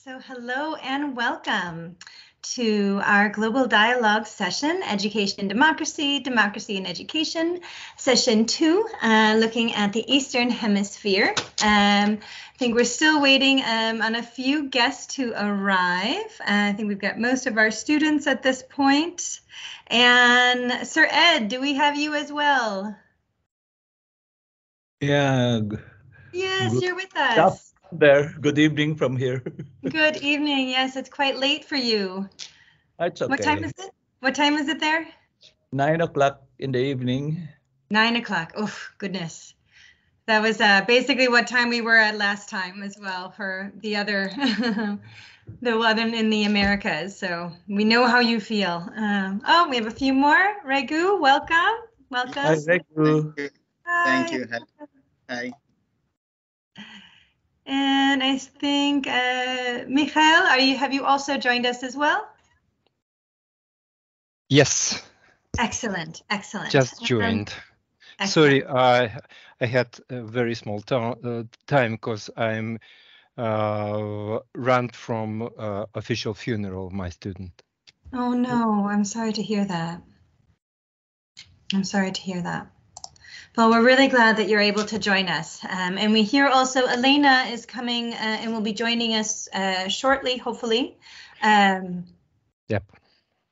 So hello and welcome to our Global Dialogue session, Education and Democracy, Democracy and Education, session 2, looking at the Eastern Hemisphere. I think we're still waiting on a few guests to arrive. I think we've got most of our students at this point. And Sir Ed, do we have you as well? Yeah. Yes, you're with us. There. Good evening from here. Good evening. Yes, it's quite late for you. It's okay. What time is it? What time is it there? 9 o'clock in the evening. 9 o'clock. Oh, goodness. That was basically what time we were at last time as well for the other, the one in the Americas. So we know how you feel. Oh, we have a few more. Raghu, welcome. Welcome. Hi, Raghu. Thank you. Hi. And I think, Mikhail, have you also joined us as well? Yes. Excellent. Just joined. Sorry, I had a very small time because I'm ran from official funeral of my student. Oh no, I'm sorry to hear that. Well, we're really glad that you're able to join us. And we hear also Elena is coming and will be joining us shortly, hopefully. Yep.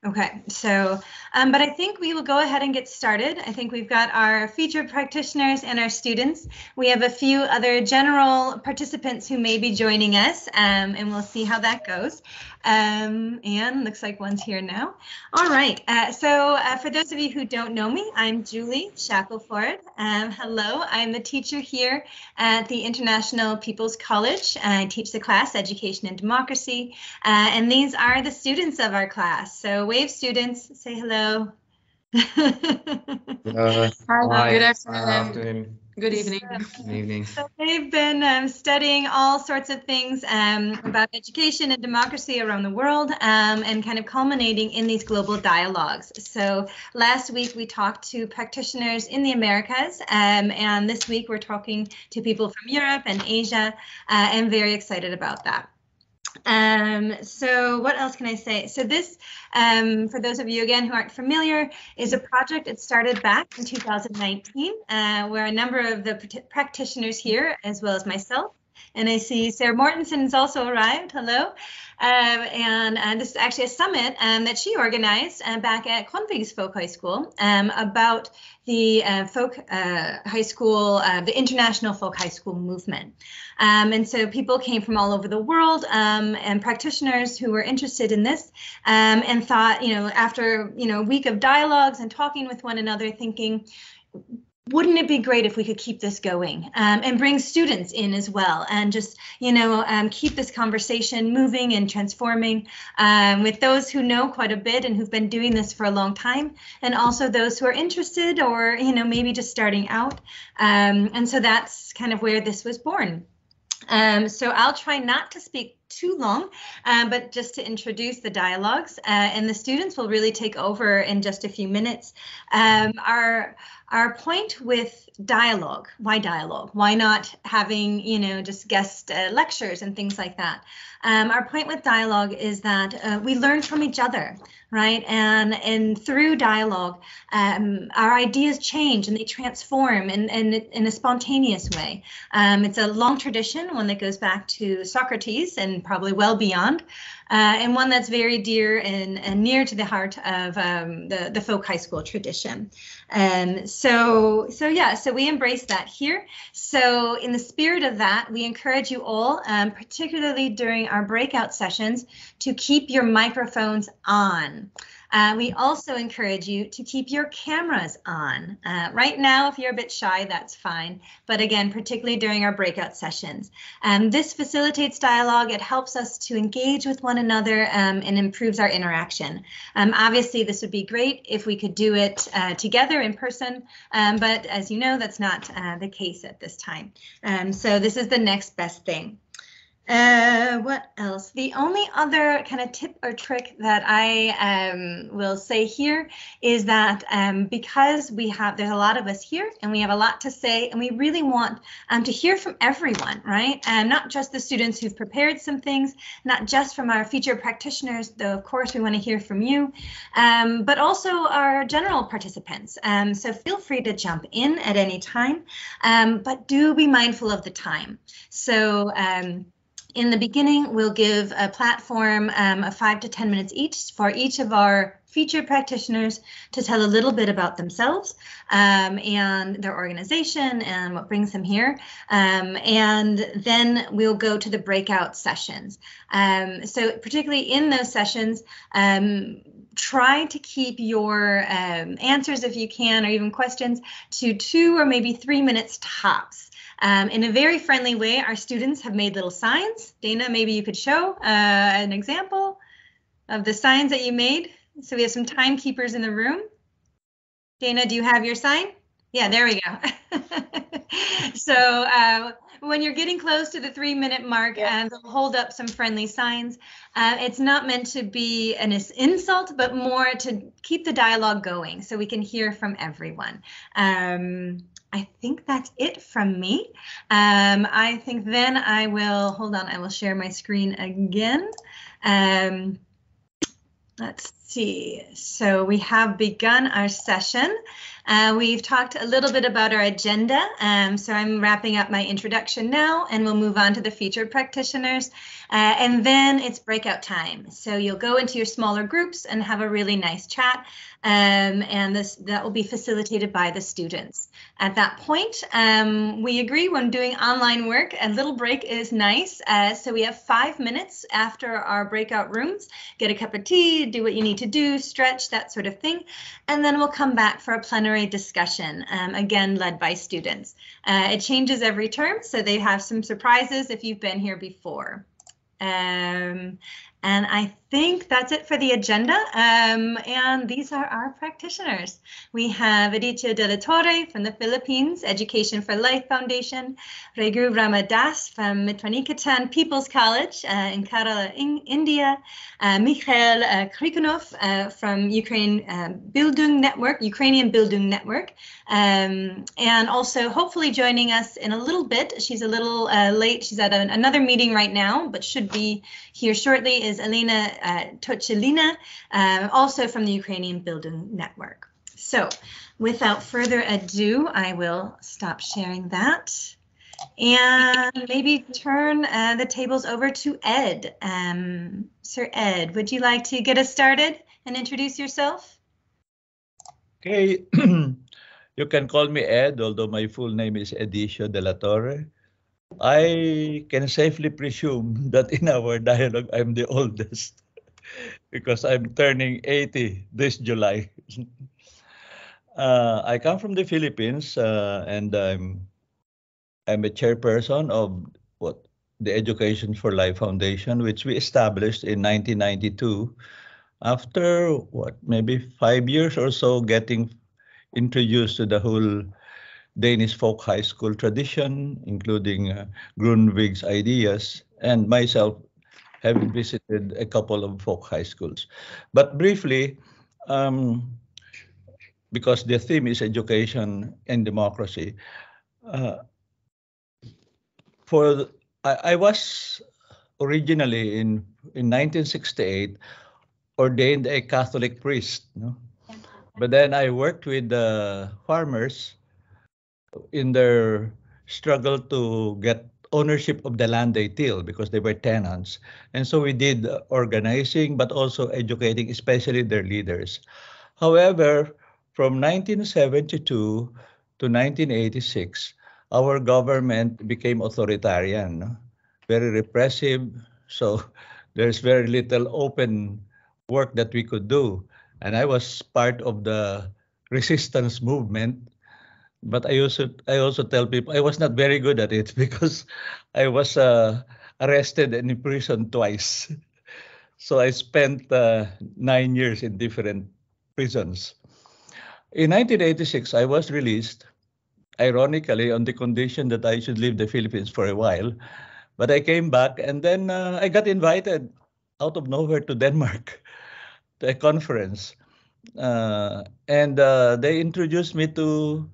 Okay, so, but I think we will go ahead and get started. I think we've got our featured practitioners and our students. We have a few other general participants who may be joining us, and we'll see how that goes. And looks like one's here now. All right, so for those of you who don't know me, I'm Julie Shackelford. Hello, I'm the teacher here at the International People's College. I teach the class Education and Democracy, and these are the students of our class. So wave students, say hello. Hi, good afternoon. Good evening. Good evening. So they've been studying all sorts of things about education and democracy around the world and kind of culminating in these global dialogues. So last week we talked to practitioners in the Americas and this week we're talking to people from Europe and Asia and very excited about that. So what else can I say? So this, for those of you again who aren't familiar, is a project that started back in 2019, where a number of the practitioners here, as well as myself, and I see Sarah Mortensen has also arrived. Hello. And this is actually a summit that she organized back at Konvigs Folk High School about the folk high school, the international folk high school movement. And so people came from all over the world and practitioners who were interested in this and thought, after, a week of dialogues and talking with one another, thinking, wouldn't it be great if we could keep this going and bring students in as well and just, keep this conversation moving and transforming with those who know quite a bit and who've been doing this for a long time, and also those who are interested or, maybe just starting out. And so that's kind of where this was born. So I'll try not to speak too long, but just to introduce the dialogues, and the students will really take over in just a few minutes. Our point with dialogue, why dialogue? Why not having, just guest lectures and things like that? Our point with dialogue is that we learn from each other, right? And through dialogue, our ideas change and they transform in a spontaneous way. It's a long tradition, one that goes back to Socrates and probably well beyond, and one that's very dear and near to the heart of the folk high school tradition. So we embrace that here. So in the spirit of that, we encourage you all, particularly during our breakout sessions, to keep your microphones on. We also encourage you to keep your cameras on. Right now, if you're a bit shy, that's fine. But again, particularly during our breakout sessions. This facilitates dialogue. It helps us to engage with one another and improves our interaction. Obviously, this would be great if we could do it together in person. But as you know, that's not the case at this time. So this is the next best thing. What else? The only other kind of tip or trick that I will say here is that because there's a lot of us here and we have a lot to say, and we really want to hear from everyone, right? And not just the students who've prepared some things, not just from our featured practitioners, though of course we want to hear from you, but also our general participants. So feel free to jump in at any time, but do be mindful of the time. So in the beginning, we'll give a platform of 5 to 10 minutes each for each of our featured practitioners to tell a little bit about themselves and their organization and what brings them here. And then we'll go to the breakout sessions. So particularly in those sessions, try to keep your answers, if you can, or even questions, to 2 or maybe 3 minutes tops. In a very friendly way, our students have made little signs. Dana, maybe you could show an example of the signs that you made. So we have some timekeepers in the room. Dana, do you have your sign? Yeah, there we go. So when you're getting close to the 3-minute mark, they'll hold up some friendly signs. It's not meant to be an insult, but more to keep the dialogue going so we can hear from everyone. I think that's it from me. I think then I will, hold on, I will share my screen again. Let's see. So we have begun our session. We've talked a little bit about our agenda. So I'm wrapping up my introduction now, and we'll move on to the featured practitioners. And then it's breakout time. So you'll go into your smaller groups and have a really nice chat. And that will be facilitated by the students. At that point, we agree when doing online work, a little break is nice. So we have 5 minutes after our breakout rooms. Get a cup of tea, do what you need to do, stretch, that sort of thing. And then we'll come back for a plenary discussion, again, led by students. It changes every term, so they have some surprises if you've been here before. And I think that's it for the agenda. And these are our practitioners. We have Aditya De La Torre from the Philippines, Education for Life Foundation, Raghu Ramadas from Mitwanikatan People's College in Kerala, India, Mihajlo Krikунov from Ukrainian Bildung Network, and also hopefully joining us in a little bit. She's a little late. She's at another meeting right now, but should be here shortly, is Olena Точиліна, also from the Ukrainian Bildung Network. So without further ado, I will stop sharing that and maybe turn the tables over to Ed. Sir Ed, would you like to get us started and introduce yourself? Okay, you can call me Ed, although my full name is Aditya De La Torre. I can safely presume that in our dialogue, I'm the oldest because I'm turning 80 this July. I come from the Philippines and I'm a chairperson of the Education for Life Foundation, which we established in 1992 after maybe 5 years or so getting introduced to the whole Danish folk high school tradition, including Grundtvig's ideas, and myself having visited a couple of folk high schools. But briefly, because the theme is education and democracy, I was originally in 1968 ordained a Catholic priest, but then I worked with the farmers in their struggle to get ownership of the land they till because they were tenants. And so we did organizing, but also educating, especially their leaders. However, from 1972 to 1986, our government became authoritarian, very repressive. So there's very little open work that we could do. And I was part of the resistance movement. But I also tell people I was not very good at it because I was arrested and imprisoned twice. So I spent 9 years in different prisons. In 1986, I was released, ironically, on the condition that I should leave the Philippines for a while. But I came back, and then I got invited out of nowhere to Denmark to a conference. And they introduced me to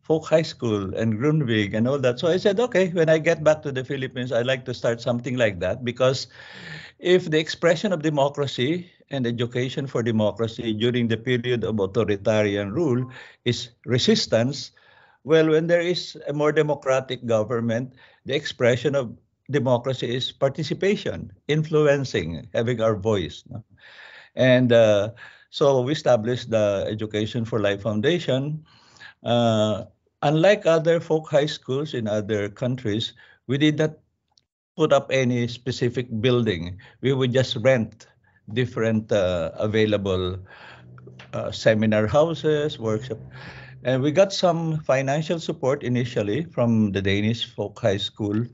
folk high school and Grundtvig and all that. So I said, okay, when I get back to the Philippines, I'd like to start something like that, because if the expression of democracy and education for democracy during the period of authoritarian rule is resistance, well, when there is a more democratic government, the expression of democracy is participation, influencing, having our voice. No? And so we established the Education for Life Foundation. Unlike other folk high schools in other countries, we did not put up any specific building. We would just rent different available seminar houses, workshop. And we got some financial support initially from the Danish folk high school.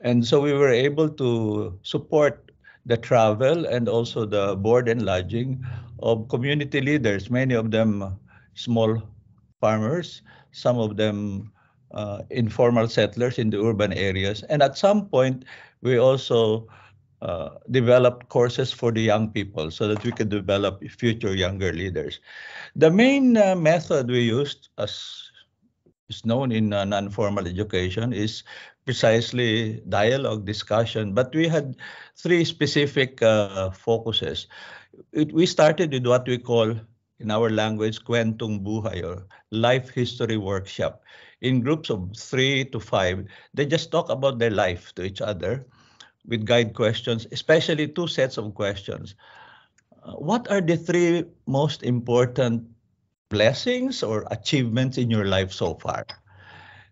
And so we were able to support the travel and also the board and lodging of community leaders, many of them small farmers, some of them informal settlers in the urban areas. And at some point, we also developed courses for the young people so that we could develop future younger leaders. The main method we used, as is known in non-formal education, is precisely dialogue, discussion, but we had three specific focuses. We started with what we call, in our language, kwentong buhay, or life history workshop. In groups of 3 to 5, they just talk about their life to each other with guide questions, especially 2 sets of questions. What are the 3 most important blessings or achievements in your life so far?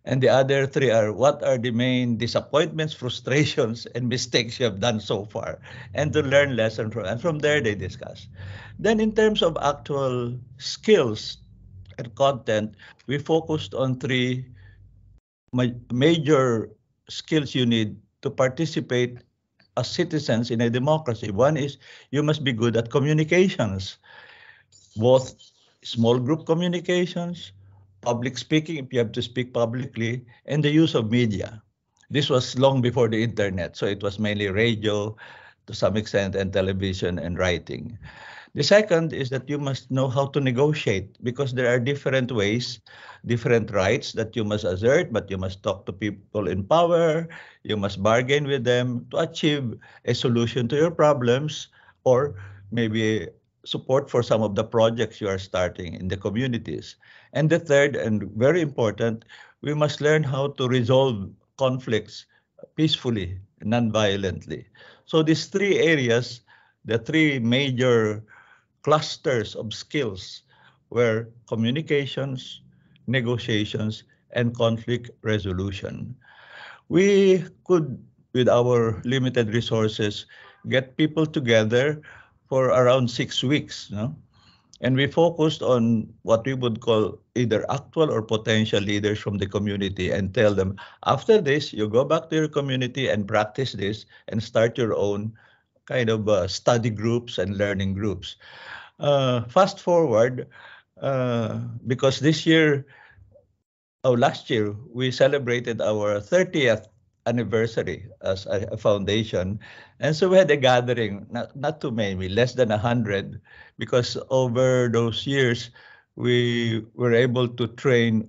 And the other 3 are, what are the main disappointments, frustrations, and mistakes you have done so far? And to learn lessons from, and from there they discuss. Then in terms of actual skills and content, we focused on 3 major skills you need to participate as citizens in a democracy. One is you must be good at communications, both small group communications, public speaking, if you have to speak publicly, and the use of media. This was long before the internet, so it was mainly radio to some extent and television and writing. The second is that you must know how to negotiate, because there are different ways, different rights that you must assert, but you must talk to people in power, you must bargain with them to achieve a solution to your problems, or maybe support for some of the projects you are starting in the communities. And the third, and very important, we must learn how to resolve conflicts peacefully, non-violently. So these 3 areas, the 3 major clusters of skills, were communications, negotiations, and conflict resolution. We could, with our limited resources, get people together for around 6 weeks, no? And we focused on what we would call either actual or potential leaders from the community, and tell them, after this, you go back to your community and practice this and start your own kind of study groups and learning groups. Fast forward, because last year, we celebrated our 30th anniversary as a foundation. And so we had a gathering, not too many, less than 100, because over those years, we were able to train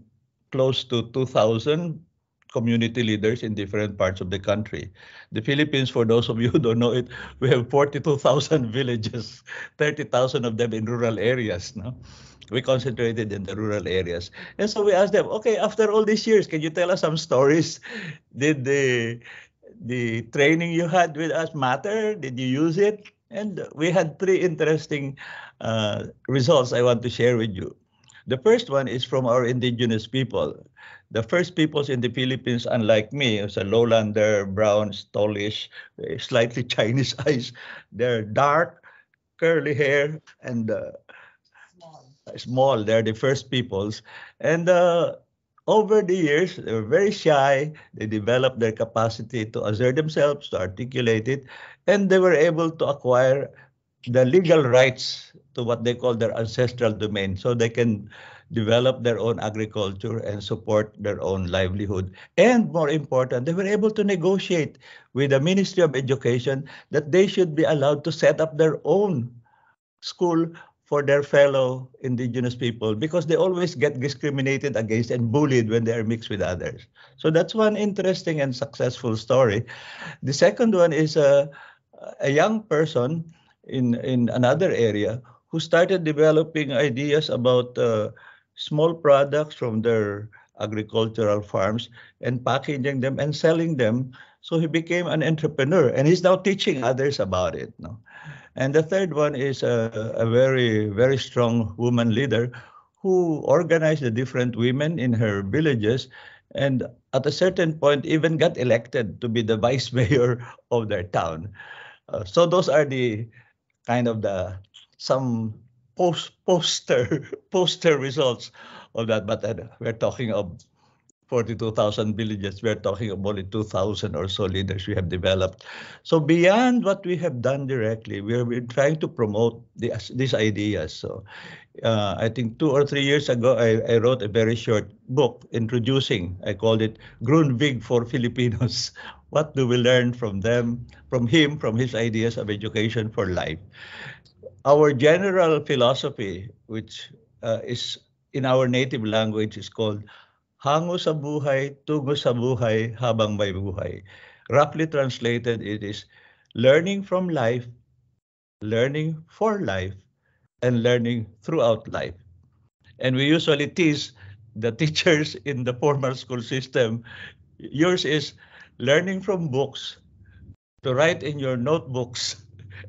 close to 2,000 community leaders in different parts of the country. The Philippines, for those of you who don't know it, we have 42,000 villages, 30,000 of them in rural areas. No? We concentrated in the rural areas. And so we asked them, okay, after all these years, can you tell us some stories? Did the training you had with us matter? Did you use it? And we had 3 interesting results I want to share with you. The first one is from our indigenous people. The first peoples in the Philippines, unlike me, as a lowlander, brown, tallish, slightly Chinese eyes, they're dark, curly hair, and small. They're the first peoples. And over the years, they were very shy. They developed their capacity to assert themselves, to articulate it, and they were able to acquire the legal rights to what they call their ancestral domain. So they can develop their own agriculture and support their own livelihood. And more important, they were able to negotiate with the Ministry of Education that they should be allowed to set up their own school for their fellow indigenous people, because they always get discriminated against and bullied when they are mixed with others. So that's one interesting and successful story. The second one is a young person in another area who started developing ideas about small products from their agricultural farms and packaging them and selling them. So he became an entrepreneur, and he's now teaching others about it. No? And the third one is a very, very strong woman leader who organized the different women in her villages, and at a certain point even got elected to be the vice mayor of their town. So those are the kind of some poster results of that. But we're talking of 42,000 villages. We're talking of only 2,000 or so leaders we have developed. So beyond what we have done directly, we're trying to promote these ideas. So I think 2 or 3 years ago, I wrote a very short book introducing, I called it Grundvig for Filipinos. What do we learn from them, from him, from his ideas of education for life? Our general philosophy, which is in our native language, is called Hango sa buhay, tugo sa buhay, habang may buhay. Roughly translated, it is learning from life, learning for life, and learning throughout life. And we usually tease the teachers in the formal school system. Yours is learning from books, to write in your notebooks,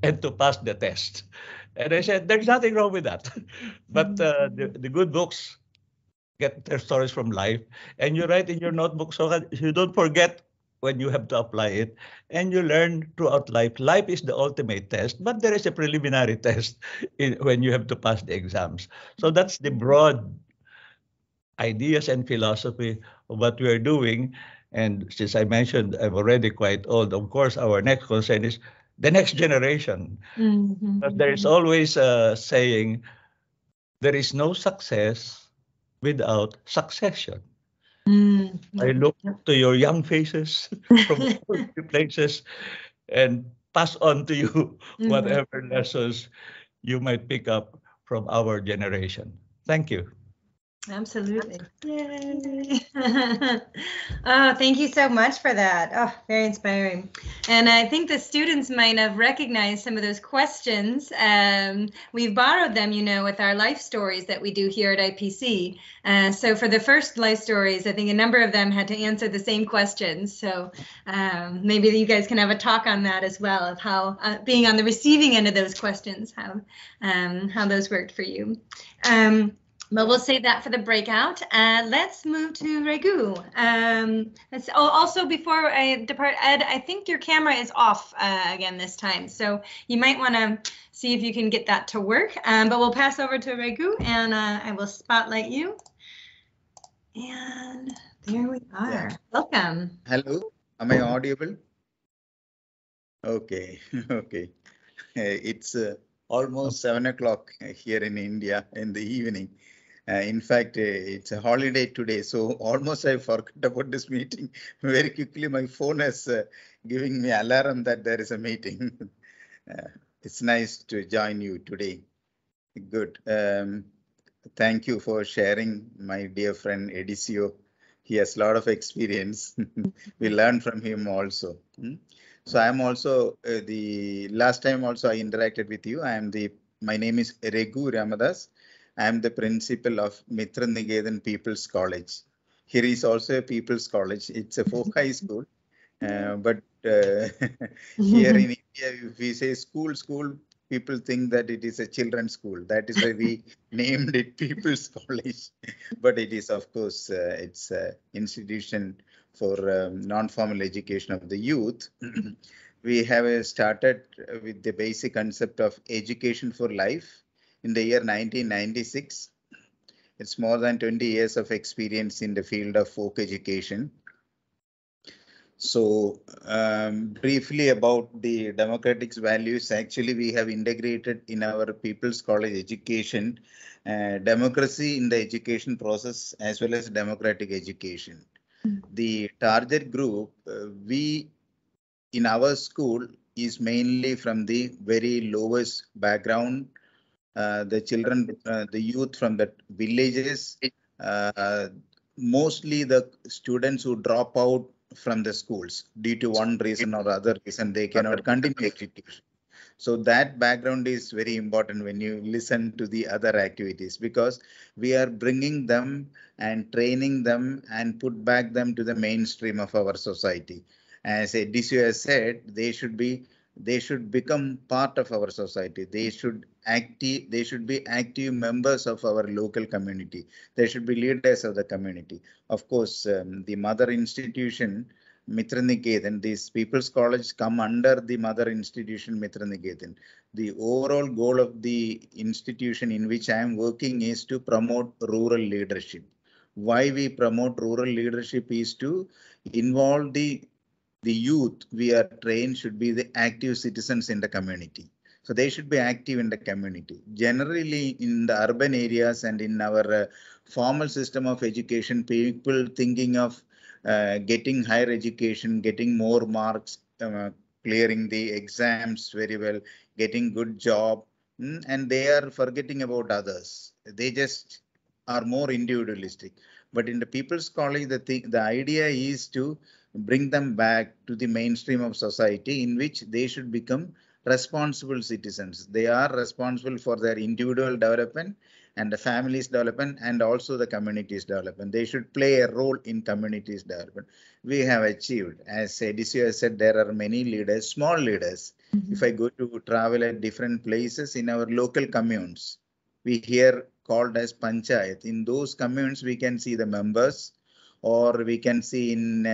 and to pass the test. And I said, there's nothing wrong with that. But the good books get their stories from life, and you write in your notebook so that you don't forget when you have to apply it, and you learn throughout life. Life is the ultimate test, but there is a preliminary test when you have to pass the exams. So that's the broad ideas and philosophy of what we are doing. And since I mentioned I'm already quite old, of course, our next concern is the next generation. But there is always a saying, there is no success without succession. I look to your young faces from all the places and pass on to you whatever lessons you might pick up from our generation. Thank you. Absolutely. Yay. Oh, thank you so much for that. Oh, very inspiring. And I think the students might have recognized some of those questions. We've borrowed them, with our life stories that we do here at IPC. So for the first life stories, I think a number of them had to answer the same questions. So maybe you guys can have a talk on that as well, of how being on the receiving end of those questions, how those worked for you. But we'll save that for the breakout. Let's move to Regu. Also, before I depart, Ed, I think your camera is off again this time. So you might want to see if you can get that to work. But we'll pass over to Regu, and I will spotlight you. And there we are. Yeah. Welcome. Hello. Am I audible? Okay. Okay. It's almost 7 o'clock here in India in the evening. In fact, it's a holiday today, so almost I forgot about this meeting. Very quickly, my phone is giving me alarm that there is a meeting. It's nice to join you today. Good. Thank you for sharing, my dear friend Edicio. He has a lot of experience. We learn from him also. So I'm also the last time also I interacted with you. My name is Regu Ramadas. I am the principal of Mitra Nigetan People's College. Here is also a People's College. It's a folk high school, but here in India, if we say school, people think that it is a children's school. That is why we named it People's College. But it is, of course, it's an institution for non-formal education of the youth. We have started with the basic concept of education for life in the year 1996. It's more than 20 years of experience in the field of folk education. So briefly about the democratic values, actually we have integrated in our People's College education, democracy in the education process as well as democratic education. The target group we in our school is mainly from the very lowest background, the children, the youth from the villages, mostly the students who drop out from the schools due to one reason or other reason, they cannot continue education. So that background is very important when you listen to the other activities, because we are bringing them and training them and put back them to the mainstream of our society. As DCU has said, they should become part of our society. They should be active members of our local community. They should be leaders of the community. Of course, the mother institution, Mitra Niketan, these People's College come under the mother institution Mitra Niketan. The overall goal of the institution in which I am working is to promote rural leadership. Why we promote rural leadership is to involve the youth we are trained should be the active citizens in the community. So they should be active in the community. Generally in the urban areas and in our formal system of education, people thinking of getting higher education, getting more marks, clearing the exams very well, getting good job, and they are forgetting about others. They just are more individualistic. But in the People's College, the idea is to bring them back to the mainstream of society in which they should become responsible citizens. They are responsible for their individual development and the family's development and also the community's development. They should play a role in community's development. We have achieved, as DCU has said, there are many leaders, small leaders. If I go to travel at different places in our local communes, we hear called as panchayat. In those communes, we can see the members, or we can see in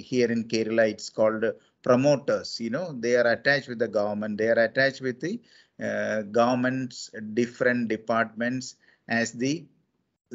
here in Kerala, it's called promoters. You know, they are attached with the government. They are attached with the government's different departments as the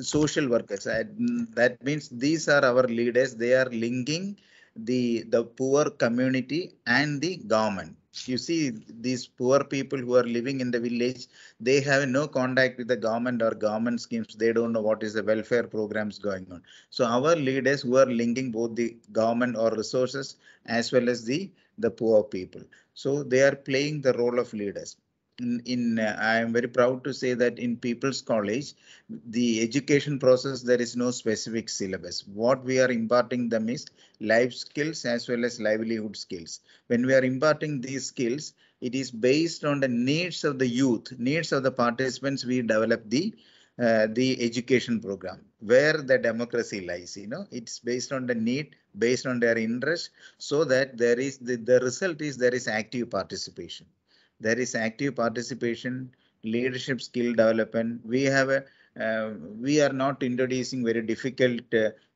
social workers. That means these are our leaders. They are linking the poor community and the government. You see, these poor people who are living in the village, they have no contact with the government or government schemes. They don't know what is the welfare programs going on. So our leaders who are linking both the government or resources as well as the poor people. So they are playing the role of leaders. I am very proud to say that in People's College, the education process, there is no specific syllabus. What we are imparting them is life skills as well as livelihood skills. When we are imparting these skills, it is based on the needs of the youth, needs of the participants. We develop the education program where the democracy lies. You know, it's based on the need, based on their interest, so that there is the result is there is active participation. There is active participation, leadership skill development. We have we are not introducing very difficult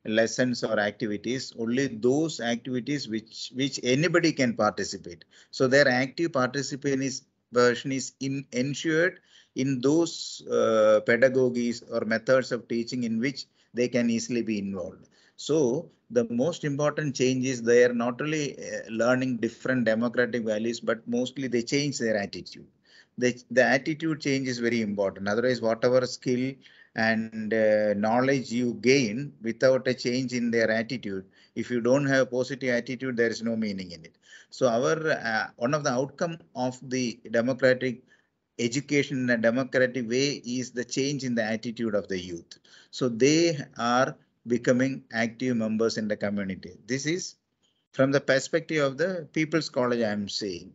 lessons or activities, only those activities which anybody can participate. So their active participation is ensured in those pedagogies or methods of teaching in which they can easily be involved. So the most important change is they are not only learning different democratic values, but mostly they change their attitude. The attitude change is very important. Otherwise, whatever skill and knowledge you gain without a change in their attitude, if you don't have a positive attitude, there is no meaning in it. So our one of the outcome of the democratic education in a democratic way is the change in the attitude of the youth. So they are becoming active members in the community. This is from the perspective of the People's College, I am saying.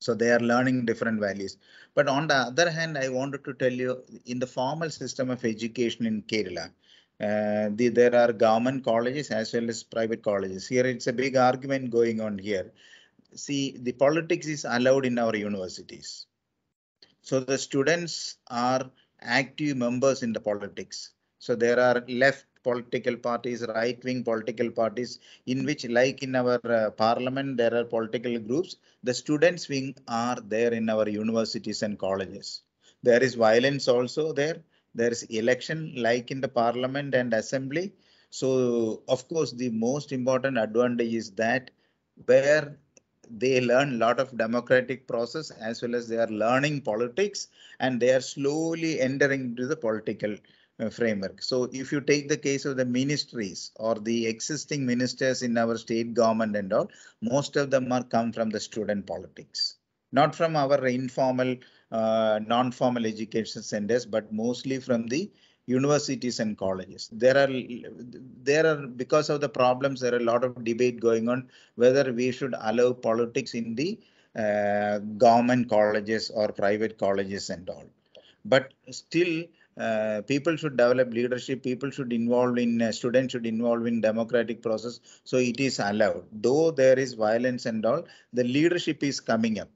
So they are learning different values. But on the other hand, I wanted to tell you, in the formal system of education in Kerala, there are government colleges as well as private colleges. Here it's a big argument going on here. See, the politics is allowed in our universities. So the students are active members in the politics. So there are left political parties, right-wing political parties, in which, like in our parliament, there are political groups. The students' wing are there in our universities and colleges. There is violence also there. There is election, like in the parliament and assembly. So, of course, the most important advantage is that where they learn a lot of democratic process as well as they are learning politics, and they are slowly entering into the political framework. So if you take the case of the ministries or the existing ministers in our state government and all, most of them are come from the student politics, not from our informal, non-formal education centers, but mostly from the universities and colleges. There are because of the problems, there are a lot of debate going on whether we should allow politics in the government colleges or private colleges and all. But still, people should develop leadership. People should involve in students should involve in democratic process. So it is allowed. Though there is violence and all, the leadership is coming up.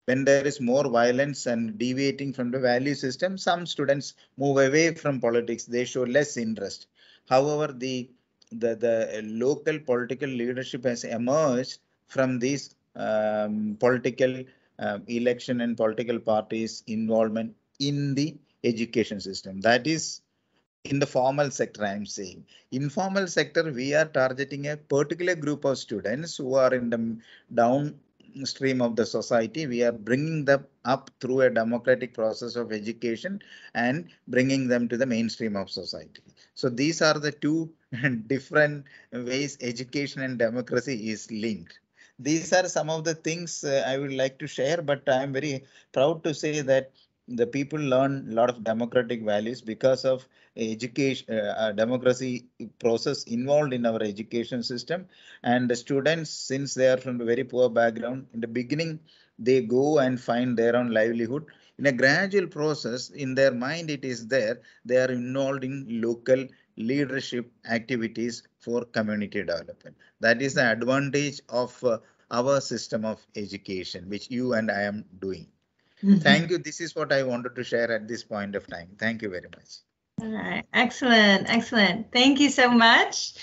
When there is more violence and deviating from the value system, some students move away from politics. They show less interest. However, the local political leadership has emerged from these political election and political parties involvement in the education system. That is in the formal sector, I'm saying. Informal sector, we are targeting a particular group of students who are in the downstream of the society. We are bringing them up through a democratic process of education and bringing them to the mainstream of society. So these are the two different ways education and democracy is linked. These are some of the things I would like to share, but I'm very proud to say that the people learn a lot of democratic values because of education, democracy process involved in our education system. And the students, since they are from a very poor background, in the beginning, they go and find their own livelihood. In a gradual process, in their mind, it is there. They are involved in local leadership activities for community development. That is the advantage of our system of education, which you and I am doing. Thank you. This is what I wanted to share at this point of time. Thank you very much. All right. Excellent. Excellent. Thank you so much.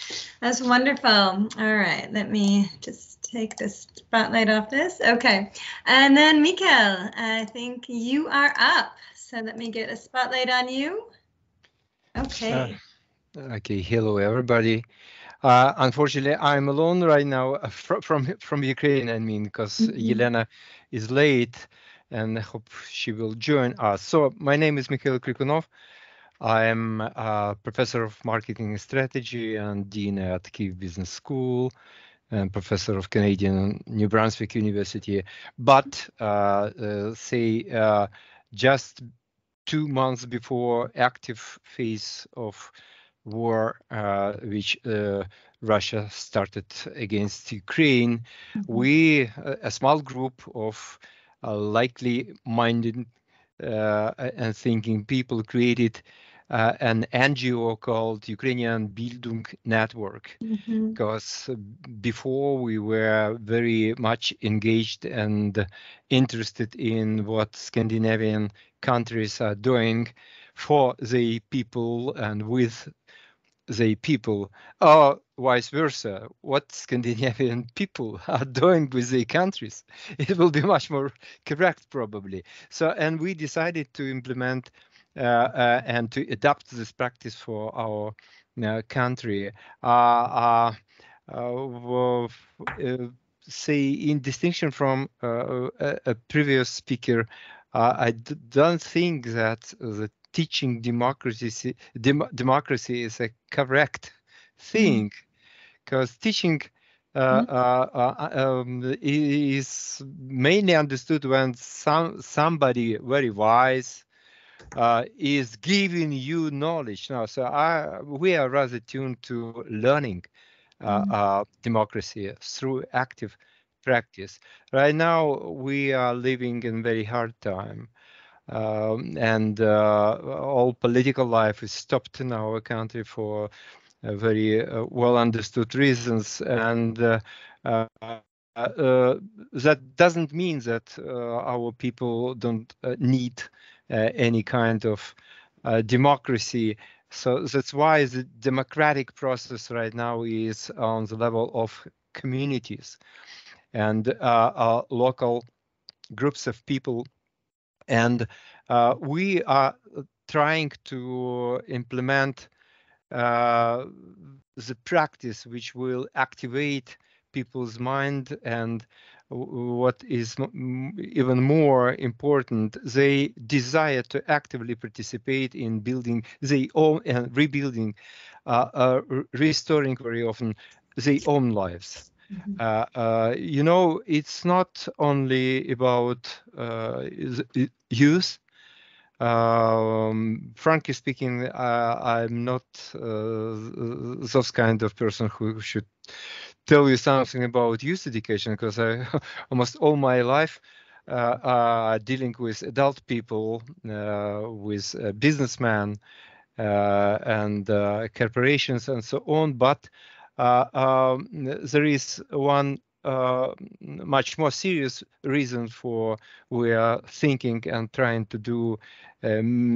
That's wonderful. All right. Let me just take the spotlight off this. Okay. And then Mikael, I think you are up. So let me get a spotlight on you. Okay. Okay. Hello, everybody. Unfortunately, I'm alone right now from Ukraine. I mean, because Elena is late, and I hope she will join us. So my name is Mihайло Крікунов. I am a professor of marketing and strategy and dean at Kyiv Business School and professor of Canadian New Brunswick University. But just 2 months before active phase of war, which Russia started against Ukraine, we, a small group of likely minded and thinking people, created an NGO called Ukrainian Bildung Network, because before we were very much engaged and interested in what Scandinavian countries are doing for the people and with the people, or vice versa, what Scandinavian people are doing with the countries. It will be much more correct, probably. So, and we decided to implement and to adopt this practice for our country. Say, in distinction from a previous speaker, I don't think that the teaching democracy is a correct thing, because teaching is mainly understood when somebody very wise is giving you knowledge. Now, so we are rather tuned to learning democracy through active practice. Right now, we are living in very hard time. And all political life is stopped in our country for very well understood reasons, and that doesn't mean that our people don't need any kind of democracy. So that's why the democratic process right now is on the level of communities and local groups of people. And we are trying to implement the practice which will activate people's mind, and what is even more important, they desire to actively participate in building their own and rebuilding, restoring very often their own lives. You know, it's not only about youth. Frankly speaking, I'm not those kind of person who should tell you something about youth education, because I almost all my life dealing with adult people, with businessmen and corporations and so on. But there is one much more serious reason for we are thinking and trying to do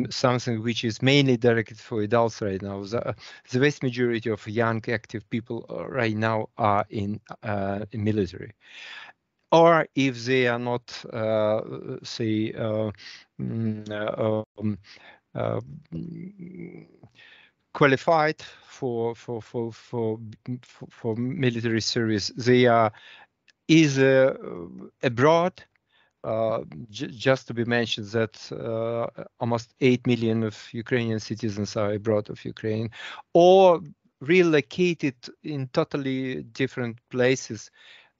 something which is mainly directed for adults right now. The vast majority of young active people right now are in military, or if they are not, say, qualified for military service, they are either abroad. Just to be mentioned that almost 8 million of Ukrainian citizens are abroad of Ukraine, or relocated in totally different places.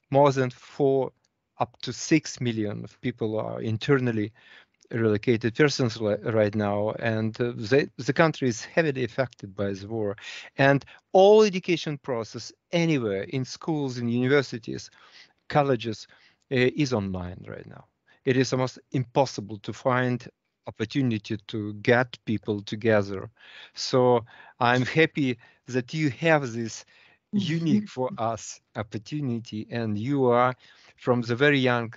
More than 4 up to 6 million of people are internally relocated persons right now, and the country is heavily affected by the war. And all education process anywhere, in schools, in universities, colleges, is online right now. It is almost impossible to find opportunity to get people together. So I'm happy that you have this unique for us opportunity, and you are from the very young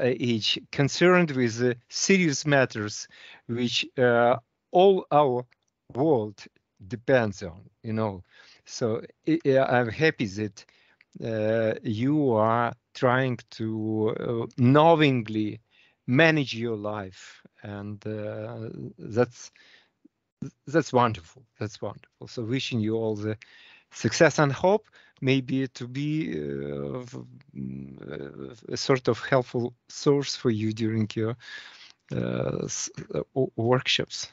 age concerned with serious matters which all our world depends on, you know. So I'm happy that you are trying to knowingly manage your life, and that's wonderful. That's wonderful. So wishing you all the success and hope maybe to be a sort of helpful source for you during your workshops.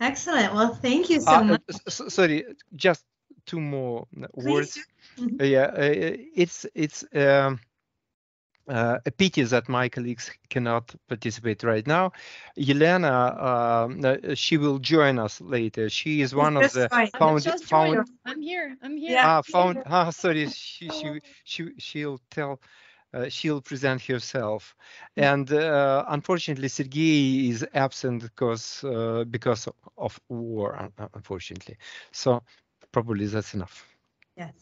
Excellent. Well, thank you so much. Sorry, just 2 more words. Mm-hmm. Yeah, it's a pity that my colleagues cannot participate right now. Elena, she will join us later. She is one of the found. I'm here. Yeah. Sorry, she'll tell. She'll present herself, and unfortunately, Sergei is absent because of war. Unfortunately, so probably that's enough. Yes.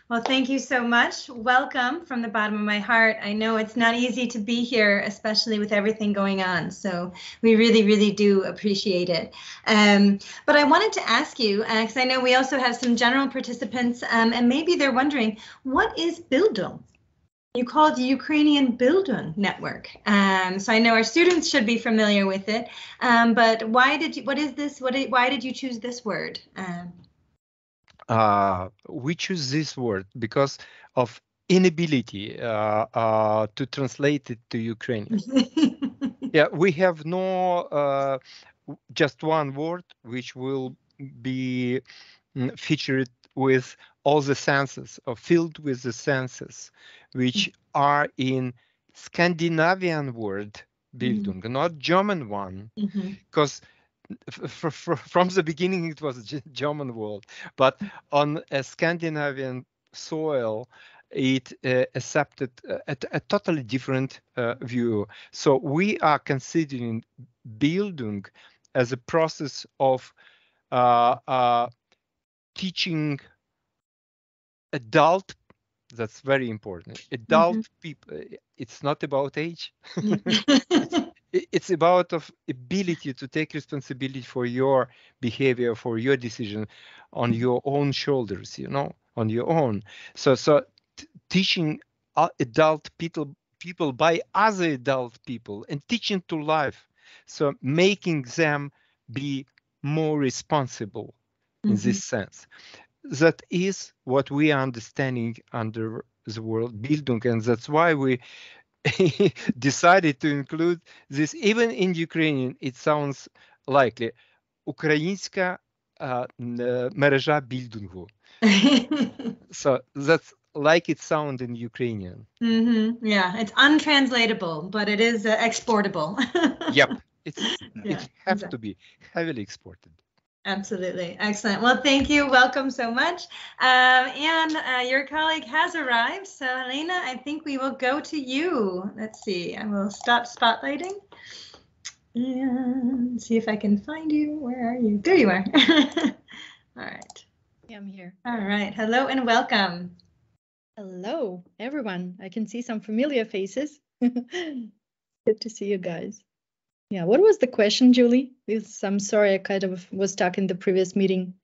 Well, thank you so much. Welcome from the bottom of my heart. I know it's not easy to be here, especially with everything going on. So we really, really do appreciate it. But I wanted to ask you, because I know we also have some general participants, and maybe they're wondering, what is Bildung? You call it the Ukrainian Bildung Network. So I know our students should be familiar with it. But why did you, what is this? Why did you choose this word? We choose this word because of inability to translate it to Ukrainian. Yeah, we have no just one word which will be featured with all the senses, or filled with the senses, which are in Scandinavian word Bildung, not German one, because from the beginning it was a German word, but on a Scandinavian soil it accepted a totally different view. So we are considering Bildung as a process of teaching adult, that's very important, adult people. It's not about age. It's about of ability to take responsibility for your behavior, for your decision on your own shoulders, you know, on your own. So teaching adult people by other adult people, and teaching to life. So making them be more responsible in this sense. That is what we are understanding under the word Bildung, and that's why we decided to include this. Even in Ukrainian, it sounds likely. Українська мережа Більдингу. So that's like it sounds in Ukrainian. Yeah, it's untranslatable, but it is exportable. Yep, it has to be heavily exported. Absolutely. Excellent. Well, thank you. Welcome so much. And your colleague has arrived. So, Elena, I think we will go to you. Let's see. I will stop spotlighting and see if I can find you. Where are you? There you are. All right. Yeah, I'm here. All right. Hello and welcome. Hello, everyone. I can see some familiar faces. Good to see you guys. Yeah, what was the question, Julie? I'm sorry, I kind of was stuck in the previous meeting.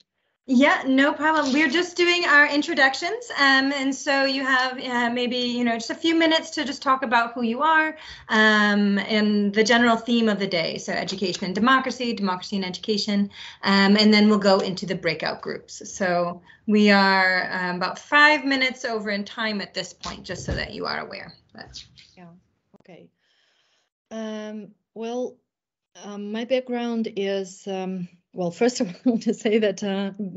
Yeah, no problem. We're just doing our introductions. And so you have maybe, just a few minutes to just talk about who you are and the general theme of the day. So education and democracy, democracy and education. And then we'll go into the breakout groups. So we are about 5 minutes over in time at this point, just so that you are aware. Yeah, okay. My background is, first of all, I want to say that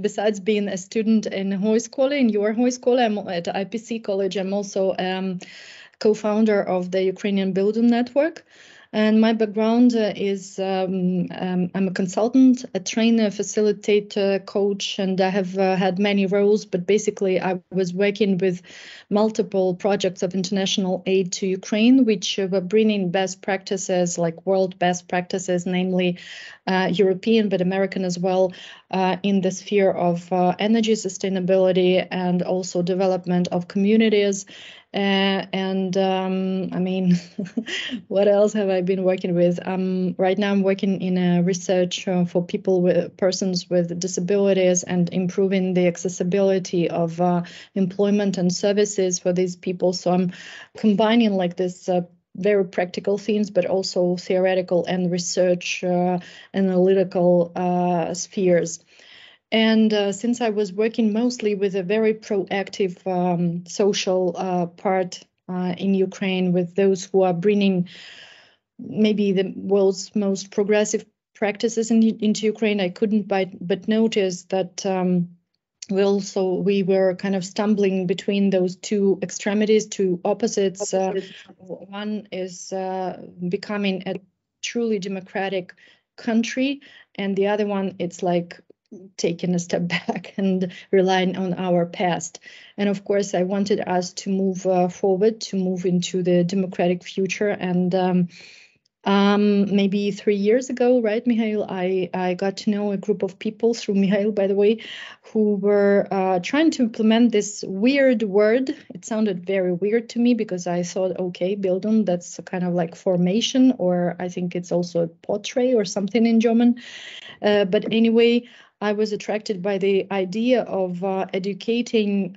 besides being a student in hojskolje, in your hojskolje, I'm at IPC College. I'm also co-founder of the Ukrainian Bildung Network. And my background is I'm a consultant, a trainer, facilitator, coach, and I have had many roles, but basically I was working with multiple projects of international aid to Ukraine, which were bringing best practices, like world best practices, namely European, but American as well, in the sphere of energy sustainability and also development of communities. What else have I been working with? Right now I'm working in a research for persons with disabilities and improving the accessibility of employment and services for these people. So I'm combining like this very practical themes, but also theoretical and research analytical spheres. And since I was working mostly with a very proactive social part in Ukraine, with those who are bringing maybe the world's most progressive practices into Ukraine, I couldn't but notice that we were kind of stumbling between those two extremities, two opposites. One is becoming a truly democratic country, and the other one, it's like taking a step back and relying on our past. And of course, I wanted us to move forward, to move into the democratic future. And maybe 3 years ago, right, Mikhail, I got to know a group of people through Mikhail, by the way, who were trying to implement this weird word. It sounded very weird to me because I thought, okay, Bildung, that's kind of like formation, or I think it's also a portrait or something in German. But anyway, I was attracted by the idea of educating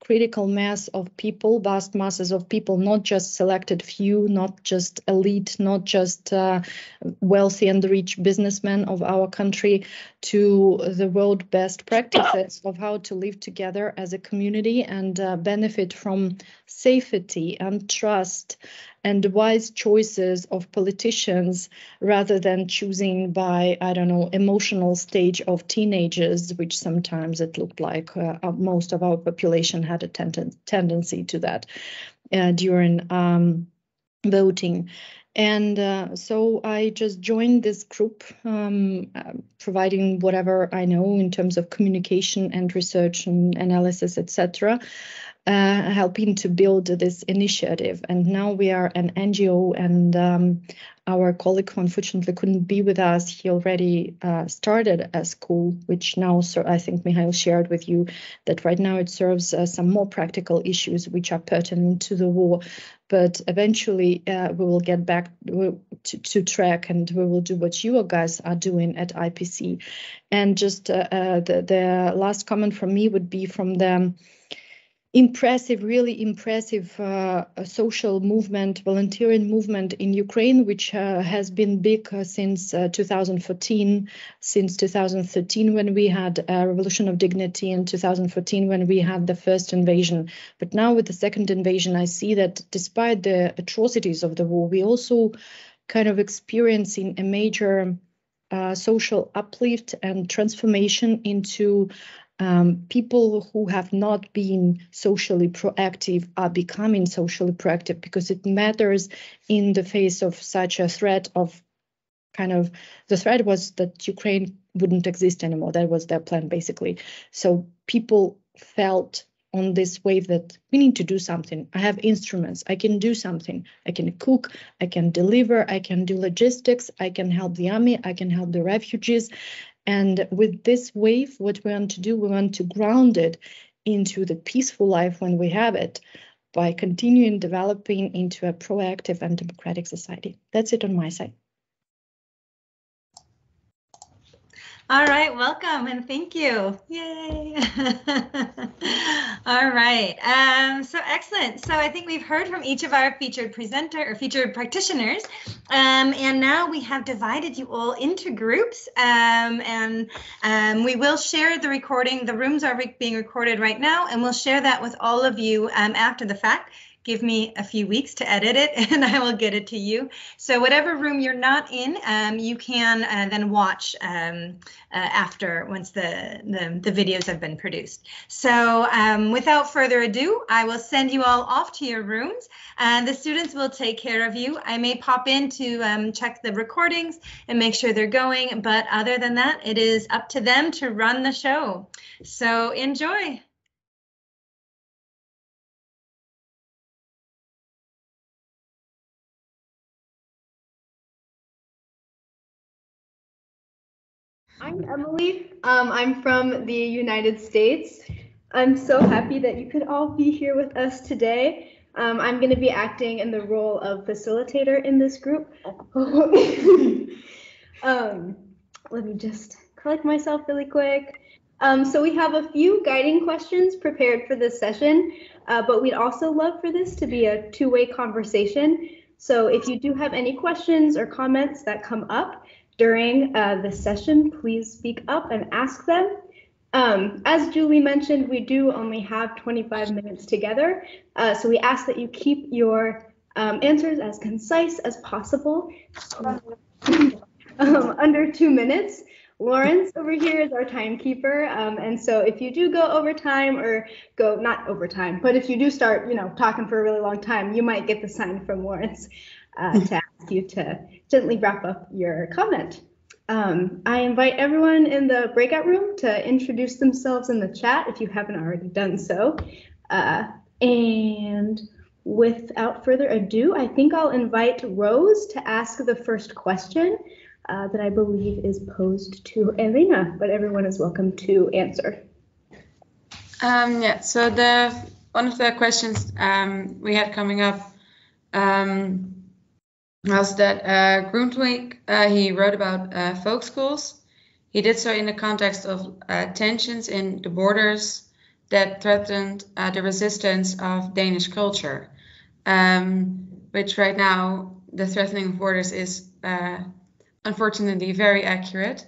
critical mass of people, vast masses of people, not just selected few, not just elite, not just wealthy and rich businessmen of our country, to the world best practices of how to live together as a community and benefit from safety and trust and wise choices of politicians, rather than choosing by, emotional stage of teenagers, which sometimes it looked like most of our population had a tendency to that during voting. And so I just joined this group, providing whatever I know in terms of communication and research and analysis, etc., helping to build this initiative. And now we are an NGO, and our colleague who unfortunately couldn't be with us, he already started a school, which now, I think Mikhail shared with you that right now it serves some more practical issues which are pertinent to the war. But eventually we will get back to track, and we will do what you guys are doing at IPC. And just the last comment from me would be from the really impressive social movement, volunteering movement in Ukraine, which has been big since 2014, since 2013 when we had a Revolution of Dignity, in 2014 when we had the first invasion. But now with the second invasion, I see that despite the atrocities of the war, we also kind of experiencing a major social uplift and transformation into people who have not been socially proactive are becoming socially proactive, because it matters in the face of such a threat of the threat was that Ukraine wouldn't exist anymore. That was their plan, basically. So people felt on this wave that we need to do something. I have instruments. I can do something. I can cook. I can deliver. I can do logistics. I can help the army. I can help the refugees. And with this wave, what we want to do, we want to ground it into the peaceful life when we have it by continuing developing into a proactive and democratic society. That's it on my side. All right, welcome and thank you. Yay. All right, so excellent. So I think we've heard from each of our featured practitioners, and now we have divided you all into groups, and we will share the recording. The rooms are being recorded right now, and we'll share that with all of you after the fact. Give me a few weeks to edit it and I will get it to you. So whatever room you're not in, you can then watch after, once the videos have been produced. So without further ado, I will send you all off to your rooms. The students will take care of you. I may pop in to check the recordings and make sure they're going, but other than that, it is up to them to run the show. So enjoy. I'm Emily. I'm from the United States. I'm so happy that you could all be here with us today. I'm going to be acting in the role of facilitator in this group. Let me just collect myself really quick. So we have a few guiding questions prepared for this session, but we'd also love for this to be a two-way conversation. So if you do have any questions or comments that come up during the session, please speak up and ask them. As Julie mentioned, we do only have 25 minutes together, so we ask that you keep your answers as concise as possible, under 2 minutes. Lawrence over here is our timekeeper, and so if you do go over time, or not over time, but if you do start, talking for a really long time, you might get the sign from Lawrence to ask you to gently wrap up your comment. I invite everyone in the breakout room to introduce themselves in the chat if you haven't already done so. And without further ado, I think I'll invite Rose to ask the first question that I believe is posed to Elena, but everyone is welcome to answer. Yeah, so one of the questions we had coming up was that Grundtvig, he wrote about folk schools. He did so in the context of tensions in the borders that threatened the resistance of Danish culture, which right now the threatening of borders is unfortunately very accurate.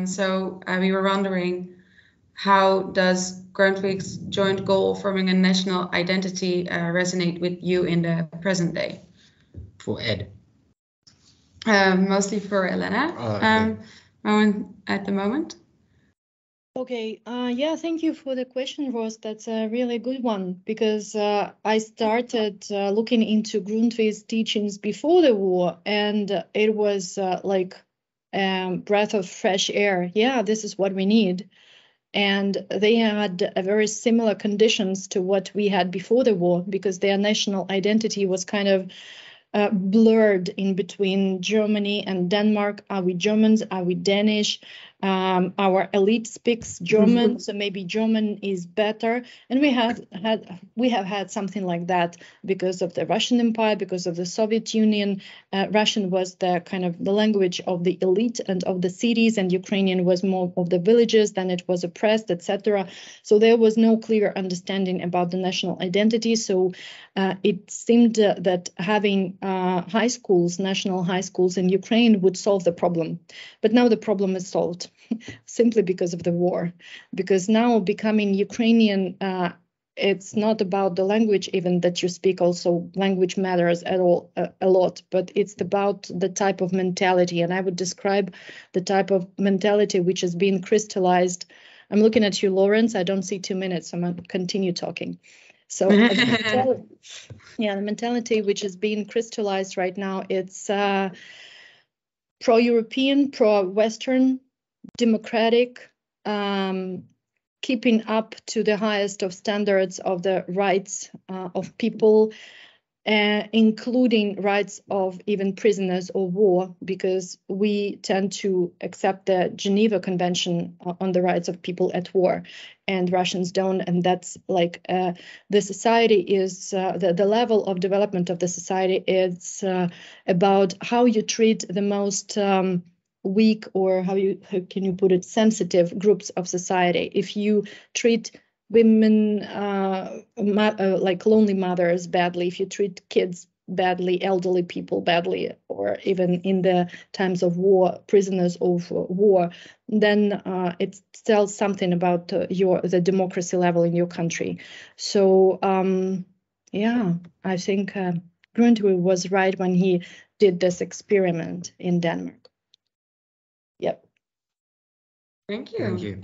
So we were wondering, how does Grundtvig's joint goal forming a national identity resonate with you in the present day? For Ed. Mostly for Elena, at the moment. Okay, yeah, thank you for the question, Rose. That's a really good one, because I started looking into Grundtvig's teachings before the war, and it was like breath of fresh air. Yeah, this is what we need. And they had a very similar conditions to what we had before the war, because their national identity was kind of blurred in between Germany and Denmark. Are we Germans? Are we Danish? our elite speaks German, so maybe German is better. And we have had something like that because of the Russian Empire, because of the Soviet Union. Russian was the kind of the language of the elite and of the cities, and Ukrainian was more of the villages. Then it was oppressed, etc. So there was no clear understanding about the national identity. So it seemed that having high schools, national high schools in Ukraine would solve the problem. But now the problem is solved simply because of the war. Because now becoming Ukrainian, it's not about the language even that you speak. Also, language matters at all a lot, but it's about the type of mentality. And I would describe the type of mentality which has been crystallized. I'm looking at you, Lawrence. I don't see 2 minutes, so I'm going to continue talking. So the mentality which is being crystallized right now, it's pro-European, pro-Western, democratic, keeping up to the highest of standards of the rights of people, including rights of even prisoners of war, because we tend to accept the Geneva Convention on the rights of people at war, and Russians don't. And that's like the society is, the level of development of the society is about how you treat the most weak, or how can you put it, sensitive groups of society. If you treat women like lonely mothers badly, if you treat kids badly, elderly people badly, or even in the times of war, prisoners of war, then it tells something about the democracy level in your country. So I think Grundtvig was right when he did this experiment in Denmark. Yep. Thank you. Thank you.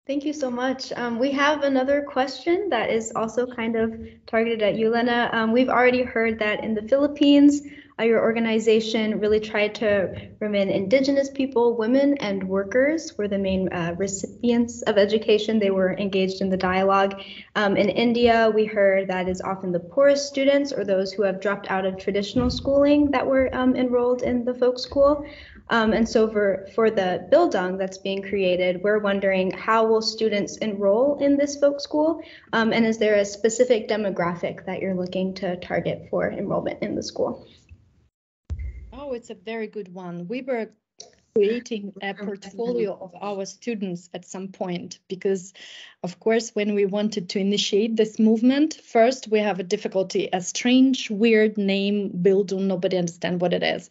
Thank you so much. We have another question that is also kind of targeted at you, Lena. We've already heard that in the Philippines, your organization really tried to remain indigenous people, women, and workers were the main recipients of education. They were engaged in the dialogue. In India, we heard that is often the poorest students or those who have dropped out of traditional schooling that were enrolled in the folk school. And so for the Bildung that's being created, we're wondering, how will students enroll in this folk school? And is there a specific demographic that you're looking to target for enrollment in the school? Oh, it's a very good one. We were creating a portfolio of our students at some point, because of course, when we wanted to initiate this movement, first we have a difficulty, a strange, weird name, Bildung, nobody understands what it is,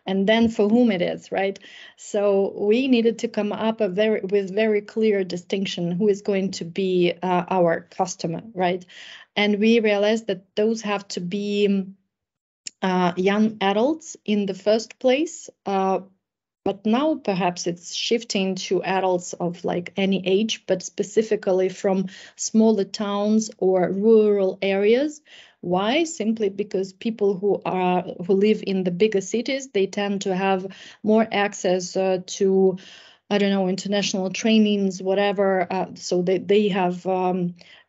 and then for whom it is, right? So we needed to come up with very clear distinction, who is going to be our customer, right? And we realized that those have to be young adults in the first place, but now perhaps it's shifting to adults of like any age, but specifically from smaller towns or rural areas. Why? Simply because people who live in the bigger cities, they tend to have more access to, I don't know, international trainings, whatever. So they have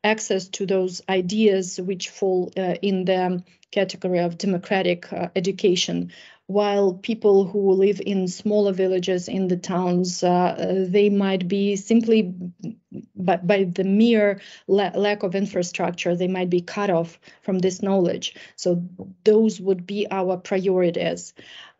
access to those ideas which fall in the category of democratic education. While people who live in smaller villages in the towns, they might be simply by the mere lack of infrastructure, they might be cut off from this knowledge. So those would be our priorities.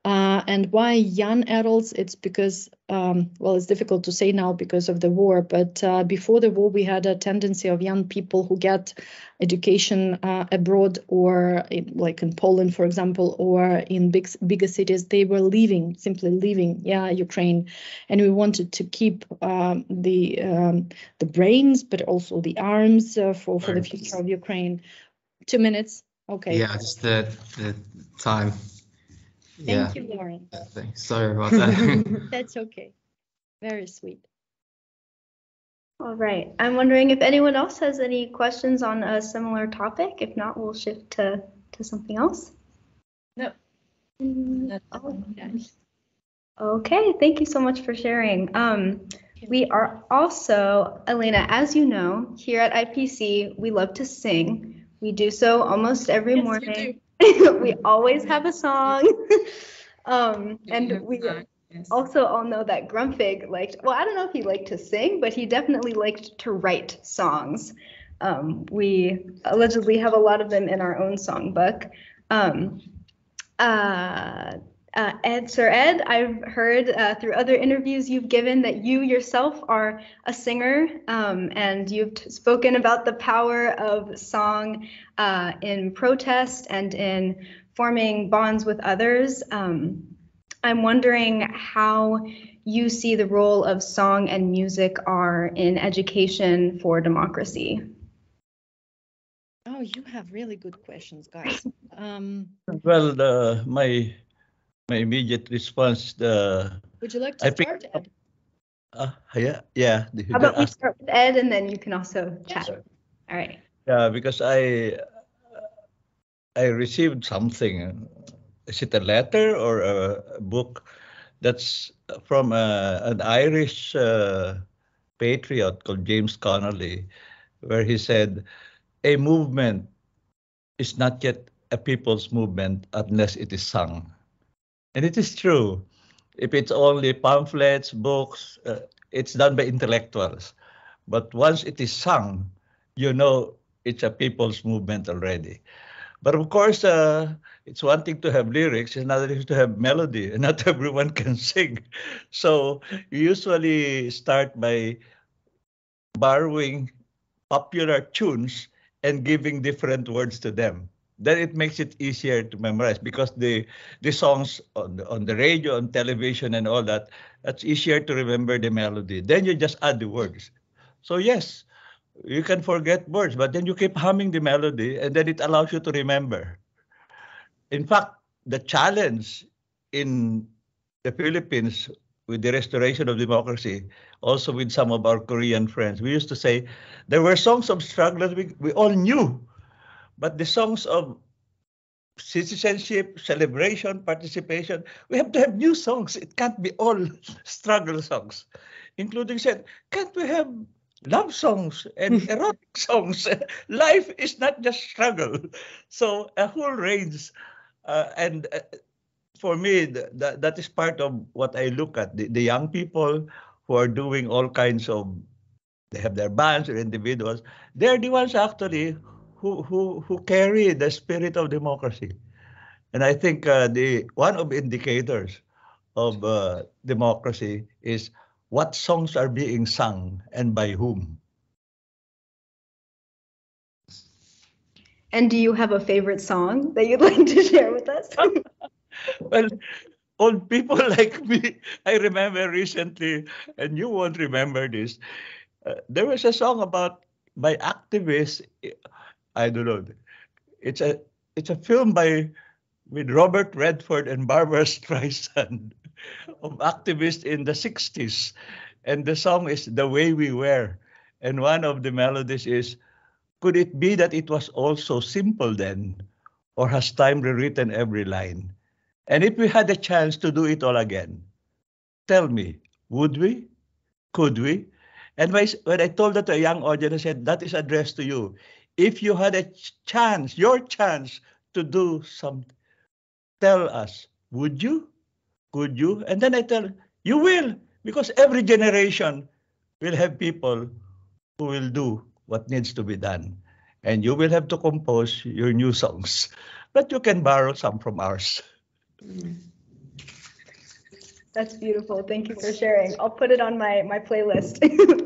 And why young adults? It's because, well, it's difficult to say now because of the war, but before the war, we had a tendency of young people who get education abroad, or like in Poland, for example, or in bigger cities, they were simply leaving, Ukraine. And we wanted to keep the brains, but also the arms for the future of Ukraine. 2 minutes. Okay. Yeah, just the time. Thank you, Lauren. Sorry about that. That's okay. Very sweet. All right. I'm wondering if anyone else has any questions on a similar topic. If not, we'll shift to something else. No. Okay. Thank you so much for sharing. We are also, Elena, as you know, here at IPC, we love to sing. We do so almost every morning. We always have a song. And Yes. also all know that Grumpig liked, well, I don't know if he liked to sing, but he definitely liked to write songs. We allegedly have a lot of them in our own songbook. Sir Ed, I've heard through other interviews you've given that you yourself are a singer, and you've spoken about the power of song in protest and in forming bonds with others. I'm wondering how you see the role of song and music are in education for democracy. Oh, you have really good questions, guys. Well, my immediate response, Would you like to start, Ed? yeah. How about we start with Ed, and then you can also chat. Sure. All right. Yeah, because I received something. Is it a letter or a book? That's from an Irish patriot called James Connolly, where he said, a movement is not yet a people's movement unless it is sung. And it is true. If it's only pamphlets, books, it's done by intellectuals. But once it is sung, you know it's a people's movement already. But of course, it's one thing to have lyrics, it's another thing to have melody, and not everyone can sing. So you usually start by borrowing popular tunes and giving different words to them. Then it makes it easier to memorize, because the songs on the radio, on television, and all that, that's easier to remember the melody. Then you just add the words. So yes, you can forget words, but then you keep humming the melody, and then it allows you to remember. In fact, the challenge in the Philippines with the restoration of democracy, also with some of our Korean friends, we used to say there were songs of struggle we all knew, but the songs of citizenship, celebration, participation, we have to have new songs. It can't be all struggle songs, including said, can't we have love songs and erotic songs? Life is not just struggle. So a whole range, and for me, that is part of what I look at. The young people who are doing all kinds of, they have their bands or individuals, they're the ones actually who carry the spirit of democracy. And I think the one of the indicators of democracy is what songs are being sung and by whom. And do you have a favorite song that you'd like to share with us? Well, old people like me, I remember recently, and you won't remember this, there was a song by activists. I don't know. It's a film with Robert Redford and Barbara Streisand of activists in the 60s. And the song is The Way We Were. And one of the melodies is, could it be that it was all so simple then? Or has time rewritten every line? And if we had a chance to do it all again, tell me, would we? Could we? And when I told that to a young audience, I said, that is addressed to you. If you had a chance, your chance to do something, tell us, would you? Could you? And then I tell you will, because every generation will have people who will do what needs to be done. And you will have to compose your new songs, but you can borrow some from ours. That's beautiful. Thank you for sharing. I'll put it on my playlist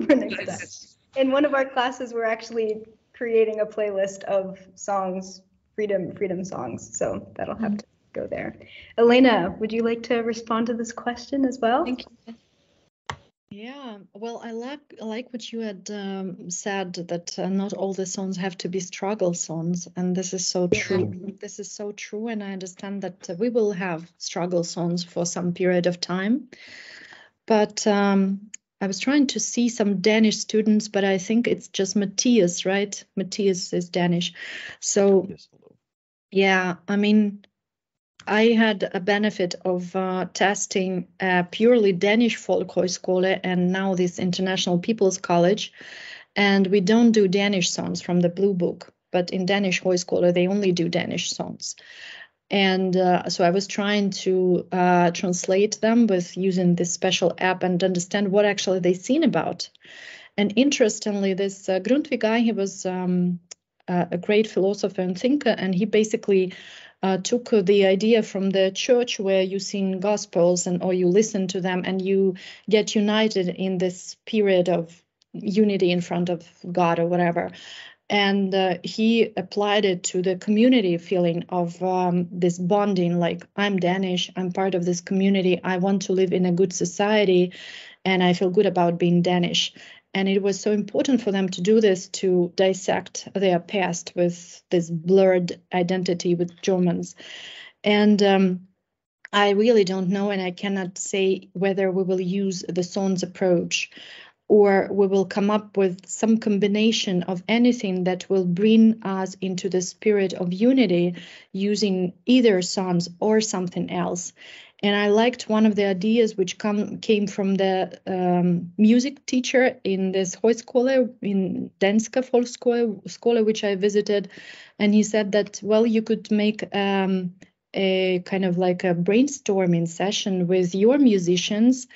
for next time. In one of our classes, we're actually creating a playlist of songs, freedom songs. So that'll have to go there. Elena, would you like to respond to this question as well? Thank you. Yeah, well, I like what you had said, that not all the songs have to be struggle songs, and this is so true. This is so true, and I understand that we will have struggle songs for some period of time. But I was trying to see some Danish students, but I think it's just Matthias, right? Matthias is Danish. So, yeah, I mean, I had a benefit of testing purely Danish folk hojskole and now this International People's College. And we don't do Danish songs from the Blue Book, but in Danish hojskole, they only do Danish songs. And so I was trying to translate them with using this special app and understand what actually they sing about. And interestingly, this Grundtvig guy, he was a great philosopher and thinker, and he basically took the idea from the church where you sing gospels or you listen to them and you get united in this spirit of unity in front of God or whatever. And he applied it to the community feeling of this bonding, like I'm Danish, I'm part of this community, I want to live in a good society, and I feel good about being Danish. And it was so important for them to do this, to dissect their past with this blurred identity with Germans. And I really don't know, and I cannot say whether we will use the Sons approach or we will come up with some combination of anything that will bring us into the spirit of unity using either Sons or something else. And I liked one of the ideas which came from the music teacher in this hojskolje, in danske hojskole, which I visited. And he said that, well, you could make a kind of like a brainstorming session with your musicians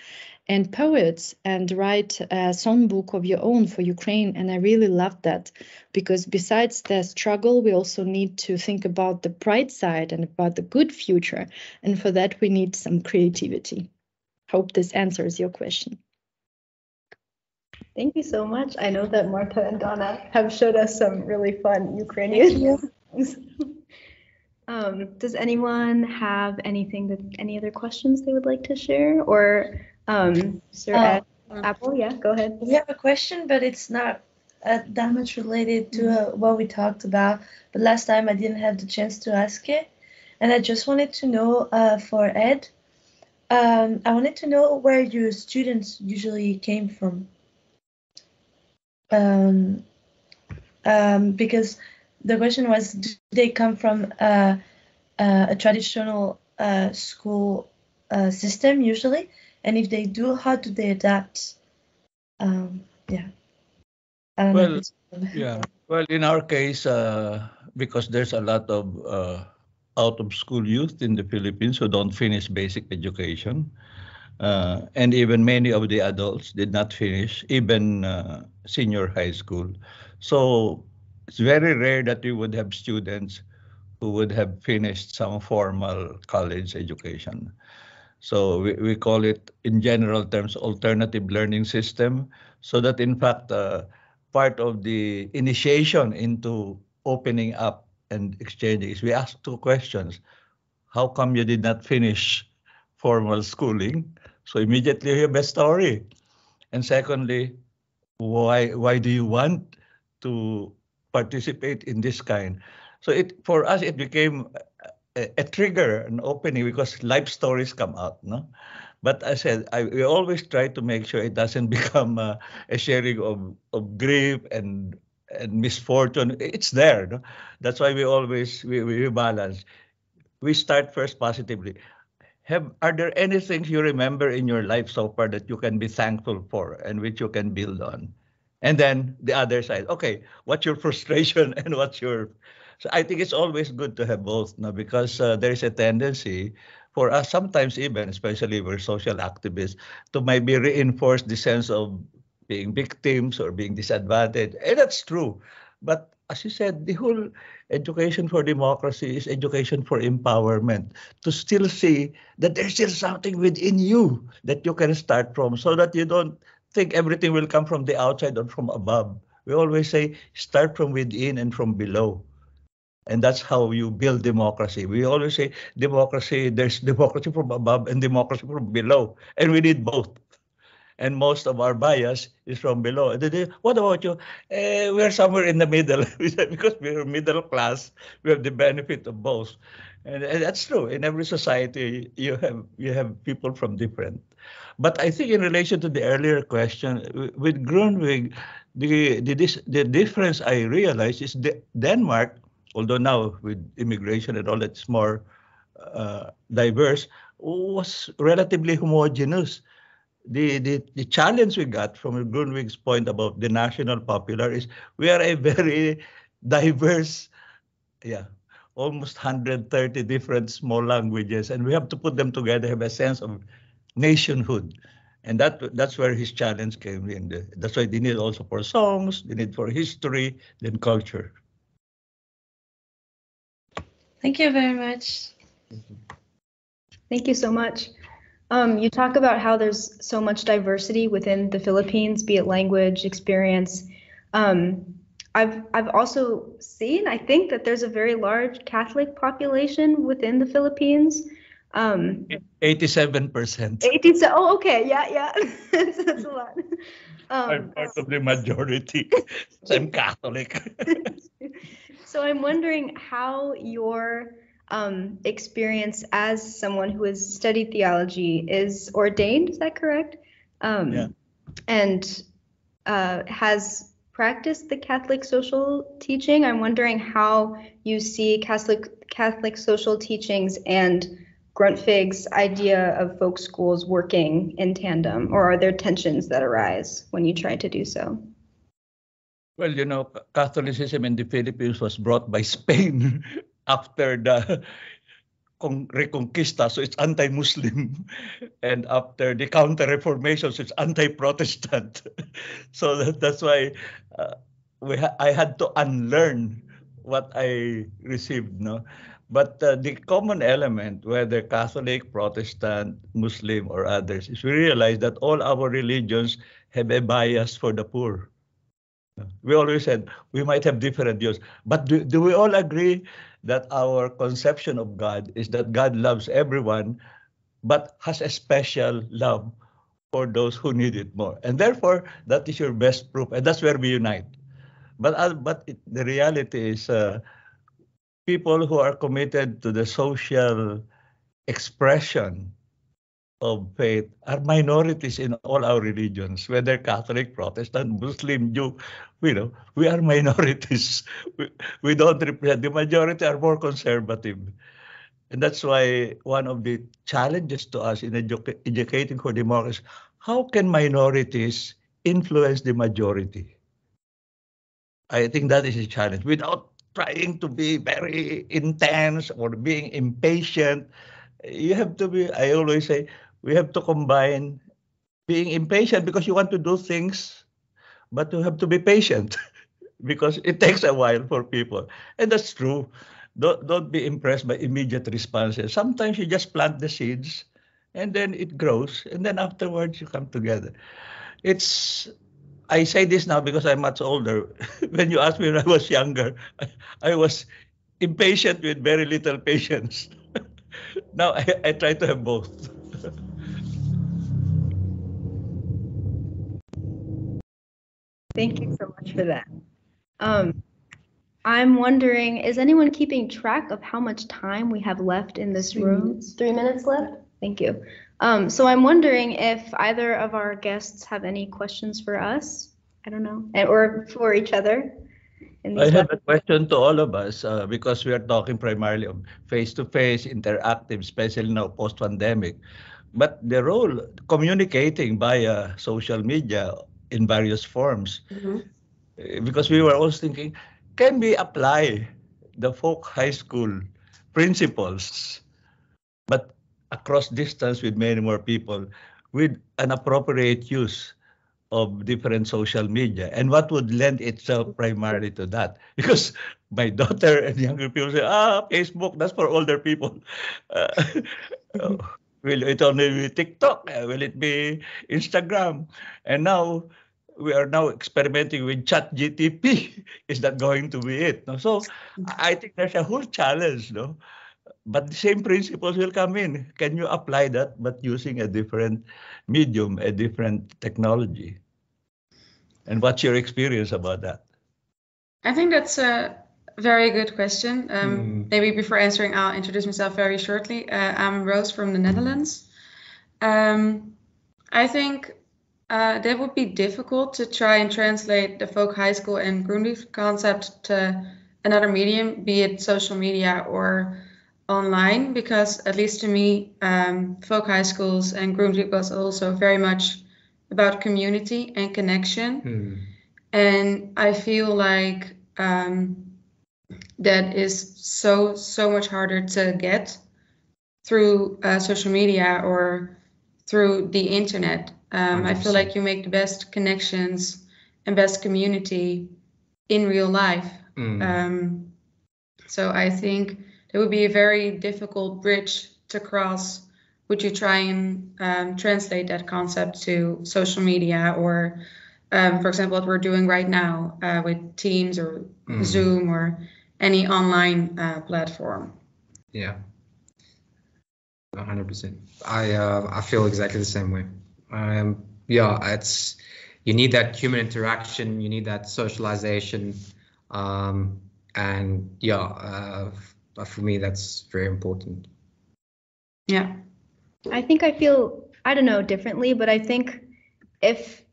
and poets and write a songbook of your own for Ukraine. And I really loved that, because besides the struggle, we also need to think about the bright side and about the good future. And for that, we need some creativity. Hope this answers your question. Thank you so much. I know that Marta and Donna have showed us some really fun Ukrainian songs. Does anyone have any other questions they would like to share? Or Sir Ed, Apple, yeah, go ahead. We have a question, but it's not that much related to what we talked about. But last time I didn't have the chance to ask it. And I just wanted to know for Ed, I wanted to know where your students usually came from. Because the question was, do they come from a traditional school system usually? And if they do, how do they adapt? Yeah. I don't know. Yeah. Well, in our case, because there's a lot of out-of-school youth in the Philippines who don't finish basic education, and even many of the adults did not finish even senior high school. So it's very rare that we would have students who would have finished some formal college education. So we call it, in general terms, alternative learning system, so that in fact, part of the initiation into opening up and exchanging is we ask two questions. How come you did not finish formal schooling? So immediately you have a story. And secondly, why do you want to participate in this kind? So for us, it became a trigger, an opening, because life stories come out, no? But I said, we always try to make sure it doesn't become a sharing of grief and misfortune. It's there, no? That's why we always we balance. We start first positively. Are there any things you remember in your life so far that you can be thankful for and which you can build on? And then the other side, okay, what's your frustration and what's your... So I think it's always good to have both, no? Because there's a tendency for us sometimes, even, especially we're social activists, to maybe reinforce the sense of being victims or being disadvantaged. And that's true. But as you said, the whole education for democracy is education for empowerment, to still see that there's still something within you that you can start from, so that you don't think everything will come from the outside or from above. We always say, start from within and from below. And that's how you build democracy. We always say democracy, there's democracy from above and democracy from below. And we need both. And most of our bias is from below. What about you? We're somewhere in the middle. Because we're middle class, we have the benefit of both. And that's true. In every society, you have people from different. But I think in relation to the earlier question, with Grundtvig, the difference I realized is Denmark, although now with immigration and all that, it's more diverse, was relatively homogeneous. The challenge we got from Grundtvig's point about the national popular is we are a very diverse, almost 130 different small languages, and we have to put them together, have a sense of nationhood. And that's where his challenge came in. That's why they need also for songs, they need for history, then culture. Thank you very much. Thank you so much. You talk about how there's so much diversity within the Philippines, be it language, experience. I've also seen, I think, that there's a very large Catholic population within the Philippines. 87%. 87. Oh, okay. Yeah. That's a lot. I'm part of the majority. I'm Catholic. So I'm wondering how your experience as someone who has studied theology is ordained. Is that correct? Yeah. And has practiced the Catholic social teaching. I'm wondering how you see Catholic social teachings and Grundtvig's idea of folk schools working in tandem, or are there tensions that arise when you try to do so? Well, you know, Catholicism in the Philippines was brought by Spain after the Reconquista, so it's anti-Muslim, and after the Counter-Reformation, so it's anti-Protestant. So that's why I had to unlearn what I received, no. But the common element, whether Catholic, Protestant, Muslim, or others, is we realize that all our religions have a bias for the poor. We always said we might have different views, but do we all agree that our conception of God is that God loves everyone, but has a special love for those who need it more? And therefore, that is your best proof, and that's where we unite. But the reality is people who are committed to the social expression of faith are minorities in all our religions, whether Catholic, Protestant, Muslim, Jew. You know, we are minorities. We don't represent. The majority are more conservative. And that's why one of the challenges to us in educating for democracy, how can minorities influence the majority? I think that is a challenge. Without trying to be very intense or being impatient, you have to be, I always say, we have to combine being impatient because you want to do things, but you have to be patient because it takes a while for people. And that's true. Don't be impressed by immediate responses. Sometimes you just plant the seeds and then it grows. And then afterwards you come together. I say this now because I'm much older. When you asked me when I was younger, I was impatient with very little patience. Now I try to have both. Thank you so much for that. I'm wondering, is anyone keeping track of how much time we have left in this room? 3 minutes left? Thank you. So I'm wondering if either of our guests have any questions for us. I don't know, or for each other. I have a question to all of us because we are talking primarily of face-to-face, interactive, especially now post-pandemic. But the role communicating via social media in various forms, because we were also thinking, can we apply the folk high school principles, but across distance with many more people, with an appropriate use of different social media, and what would lend itself primarily to that? Because my daughter and younger people say, Facebook, that's for older people. Will it only be TikTok? Will it be Instagram? And now we are now experimenting with ChatGPT. Is that going to be it? So I think there's a whole challenge, no? But the same principles will come in. Can you apply that, but using a different medium, a different technology? And what's your experience about that? I think that's a very good question. Maybe before answering, I'll introduce myself very shortly. I'm Rose from the Netherlands. I think that would be difficult to try and translate the folk high school and Grundtvig concept to another medium, be it social media or online, because at least to me, folk high schools and Grundtvig was also very much about community and connection. And I feel like that is so much harder to get through social media or through the internet. I feel like you make the best connections and best community in real life. So I think it would be a very difficult bridge to cross. Would you try and translate that concept to social media, or for example, what we're doing right now with Teams or Zoom or any online platform? Yeah, 100%. I feel exactly the same way. Yeah, it's, you need that human interaction, you need that socialization, and yeah, for me that's very important. Yeah, I think I feel, I don't know, differently, but I think if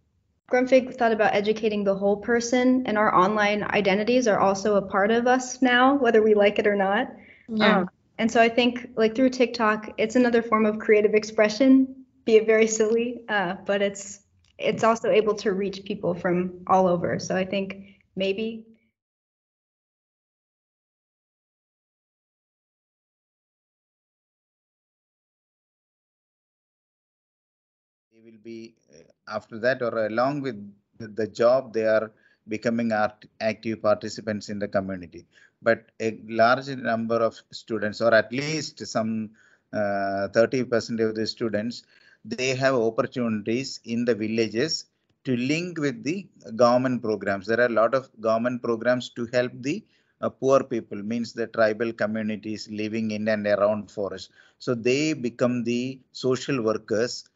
Grundtvig thought about educating the whole person, and our online identities are also a part of us now, whether we like it or not. Yeah. And so I think, like, through TikTok, it's another form of creative expression, be it very silly, but it's also able to reach people from all over. So I think maybe. They will be after that, or along with the job, they are becoming active participants in the community. But a large number of students, or at least some 30% of the students, they have opportunities in the villages to link with the government programs. There are a lot of government programs to help the poor people, means the tribal communities living in and around forest. So they become the social workers,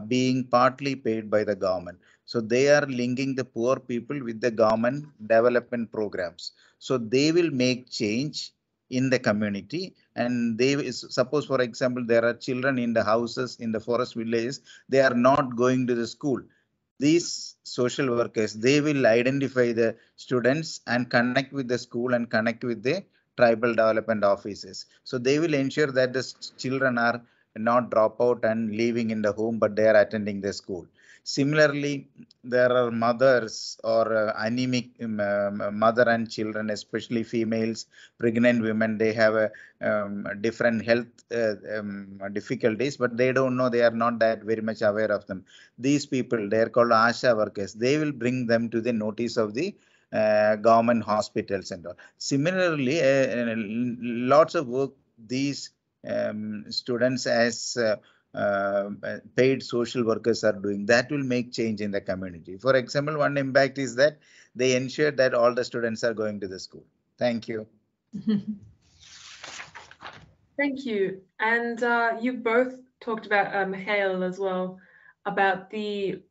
being partly paid by the government. So they are linking the poor people with the government development programs. So they will make change in the community. And they, suppose for example, there are children in the houses in the forest villages, they are not going to the school. These social workers, they will identify the students and connect with the school and connect with the tribal development offices. So they will ensure that the children are not drop out and leaving in the home, but they are attending the school. Similarly, there are mothers or anemic mother and children, especially females, pregnant women. They have a different health difficulties, but they don't know, they are not that very much aware of them. These people, they are called ASHA workers. They will bring them to the notice of the government hospitals and all. Similarly, lots of work these students as paid social workers are doing, that will make change in the community. For example, one impact is that they ensure that all the students are going to the school. Thank you. Thank you. And you both talked about, Michael as well, about the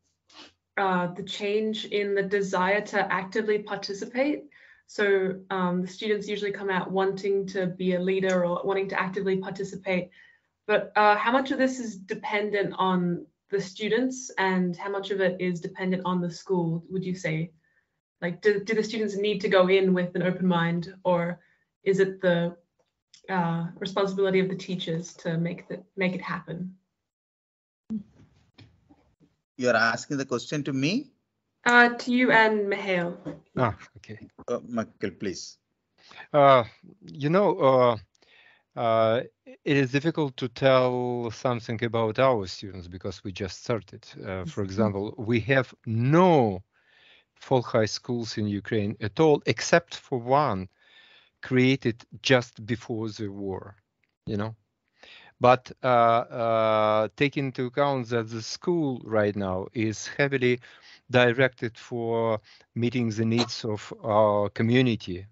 change in the desire to actively participate. So the students usually come out wanting to be a leader or wanting to actively participate. But how much of this is dependent on the students, and how much of it is dependent on the school, would you say? Like, do the students need to go in with an open mind, or is it the responsibility of the teachers to make it happen? You're asking the question to me? To you and Michael. Okay. Michael, please. You know, it is difficult to tell something about our students because we just started. For example, we have no folk high schools in Ukraine at all, except for one created just before the war, you know. But take into account that the school right now is heavily directed for meeting the needs of our community,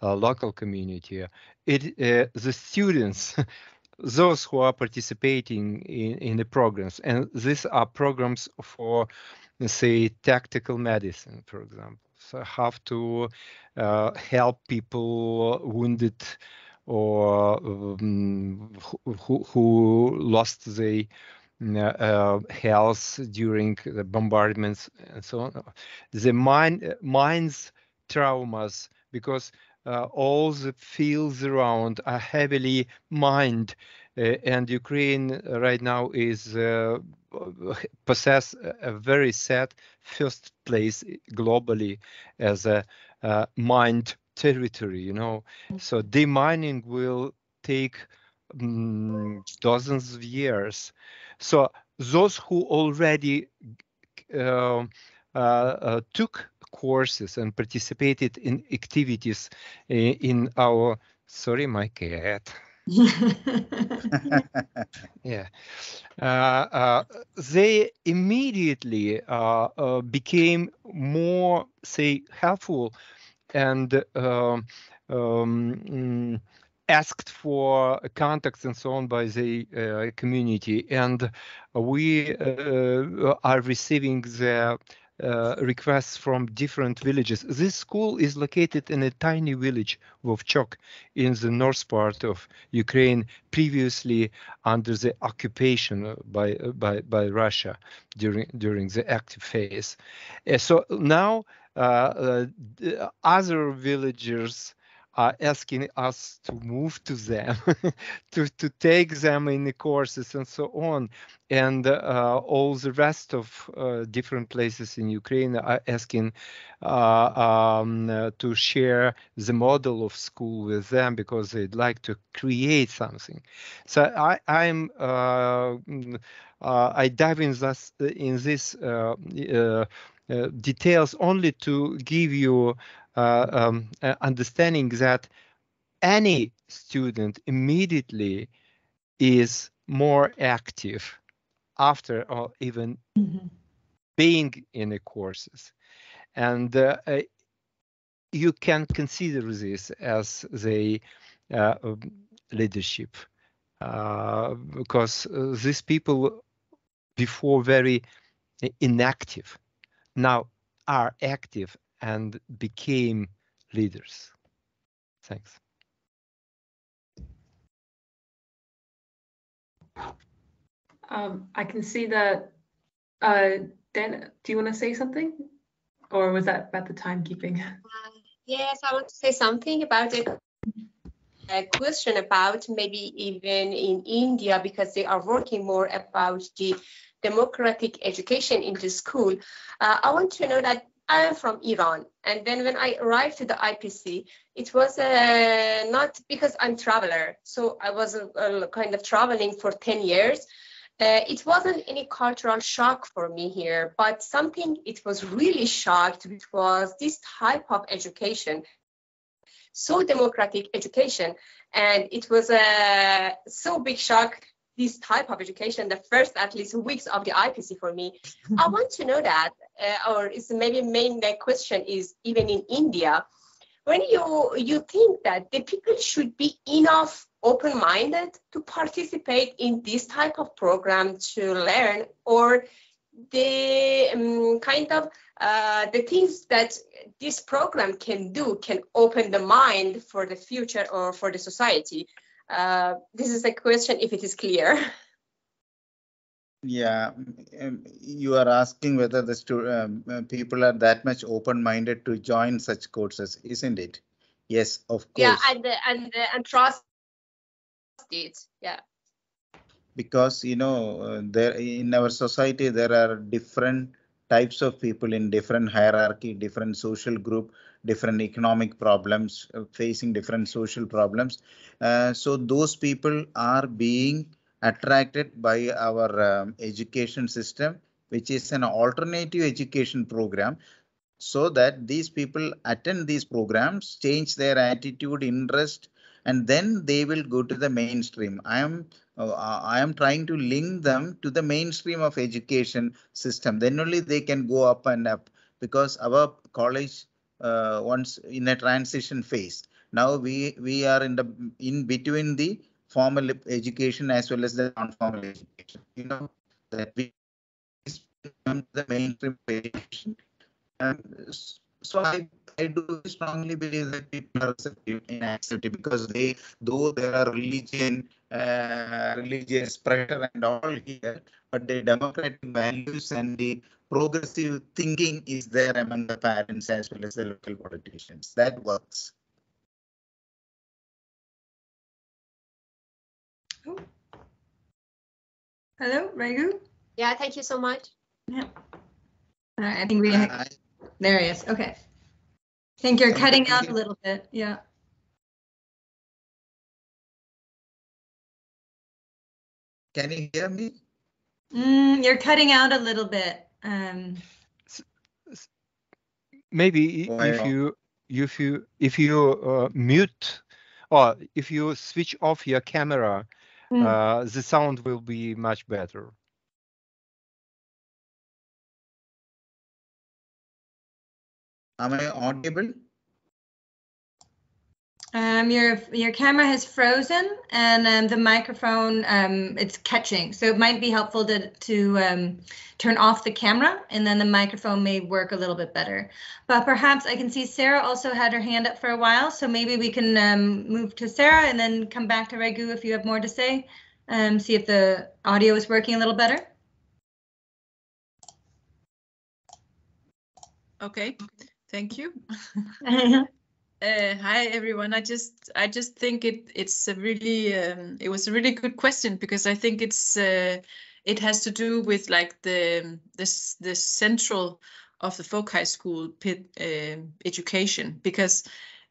local community. The students, those who are participating in the programs, and these are programs for, say, tactical medicine, for example. So how to help people wounded or who lost their health during the bombardments and so on. The mind's traumas, because all the fields around are heavily mined, and Ukraine right now is possess a very sad first place globally as a mined territory, you know. So demining will take dozens of years. So those who already took courses and participated in activities in our, sorry, my cat. Yeah, they immediately became more, say, helpful and asked for contacts and so on by the community, and we are receiving the requests from different villages. This school is located in a tiny village, Vovchok, in the north part of Ukraine, previously under the occupation by Russia during the active phase. So now other villagers are asking us to move to them, to take them in the courses and so on. And all the rest of different places in Ukraine are asking to share the model of school with them because they'd like to create something. So I dive in this details only to give you understanding that any student immediately is more active after or even being in the courses. And you can consider this as the leadership, because these people before very inactive now are active and became leaders. Thanks. I can see that. Dan, do you want to say something? Or was that about the timekeeping? Yes, I want to say something about a question about maybe even in India, because they are working more about the democratic education in the school. I want to know that I am from Iran, and then when I arrived to the IPC, it was not because I'm traveler, so I was kind of traveling for 10 years. It wasn't any cultural shock for me here, but something it was really shocked, which was this type of education, so democratic education. And it was a so big shock, this type of education, the first at least weeks of the IPC for me. I want to know that, or is maybe main question is even in India, when you think that the people should be enough open-minded to participate in this type of program to learn, or the kind of the things that this program can do can open the mind for the future or for the society. This is a question, if it is clear. Yeah, you are asking whether the people are that much open-minded to join such courses, isn't it? Yes, of course. Yeah, and trust it. Yeah. Because there in our society there are different types of people in different hierarchy, different social group, different economic problems, facing different social problems. So those people are being attracted by our education system, which is an alternative education program, so that these people attend these programs, change their attitude, interest, and then they will go to the mainstream. I am trying to link them to the mainstream of education system. Then only they can go up and up, because our college once in a transition phase. Now we are in between the formal education as well as the non-formal education. That we become the mainstream education. So I do strongly believe that people are receptive and accepting, because though there are religious pressure and all here, but the democratic values and the progressive thinking is there among the parents as well as the local politicians. That works. Hello, Raghu? Yeah, thank you so much. Yeah. I think there he is. Okay. I think you're cutting out a little bit. Yeah. Can you hear me? You're cutting out a little bit. Maybe if you mute or if you switch off your camera, the sound will be much better. Am I audible? Your camera has frozen and the microphone it's catching, so it might be helpful to turn off the camera and then the microphone may work a little bit better. But perhaps I can see Sarah also had her hand up for a while, so maybe we can move to Sarah and then come back to Regu if you have more to say. See if the audio is working a little better. Okay, thank you. Hi everyone. I just think it's a really it was a really good question, because I think it has to do with like the central of the folk high school education, because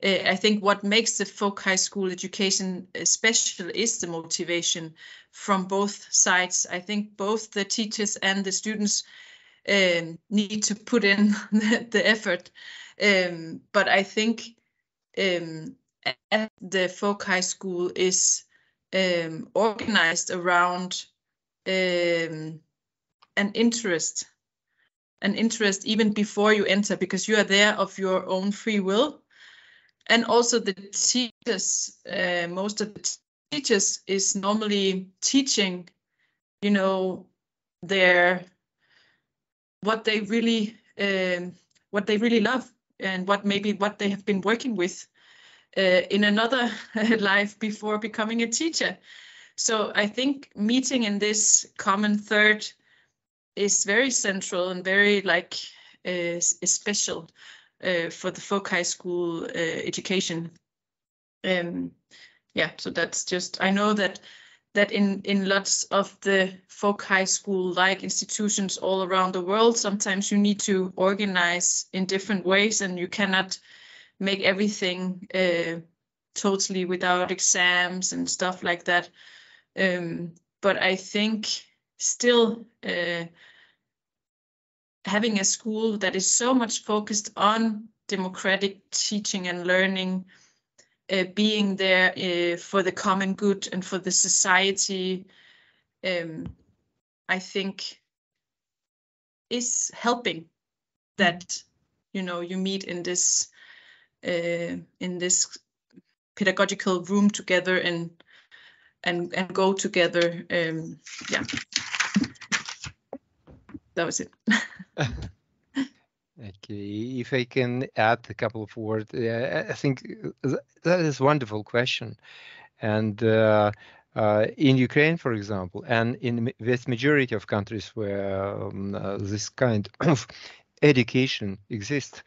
I think what makes the folk high school education special is the motivation from both sides. I think both the teachers and the students need to put in the effort, but I think the folk high school is organized around an interest even before you enter, because you are there of your own free will. And also the teachers, most of the teachers is normally teaching, you know, what they really love, and what they have been working with in another life before becoming a teacher. So I think meeting in this common third is very central and very like special for the folk high school education. Yeah, so that's just, I know that in lots of the folk high school like institutions all around the world, sometimes you need to organize in different ways, and you cannot make everything totally without exams and stuff like that. But I think still having a school that is so much focused on democratic teaching and learning, being there for the common good and for the society, I think is helping that, you know, you meet in this pedagogical room together and go together. Yeah, that was it. Okay, if I can add a couple of words, I think that is a wonderful question. And in Ukraine, for example, and in the vast majority of countries where this kind of education exists,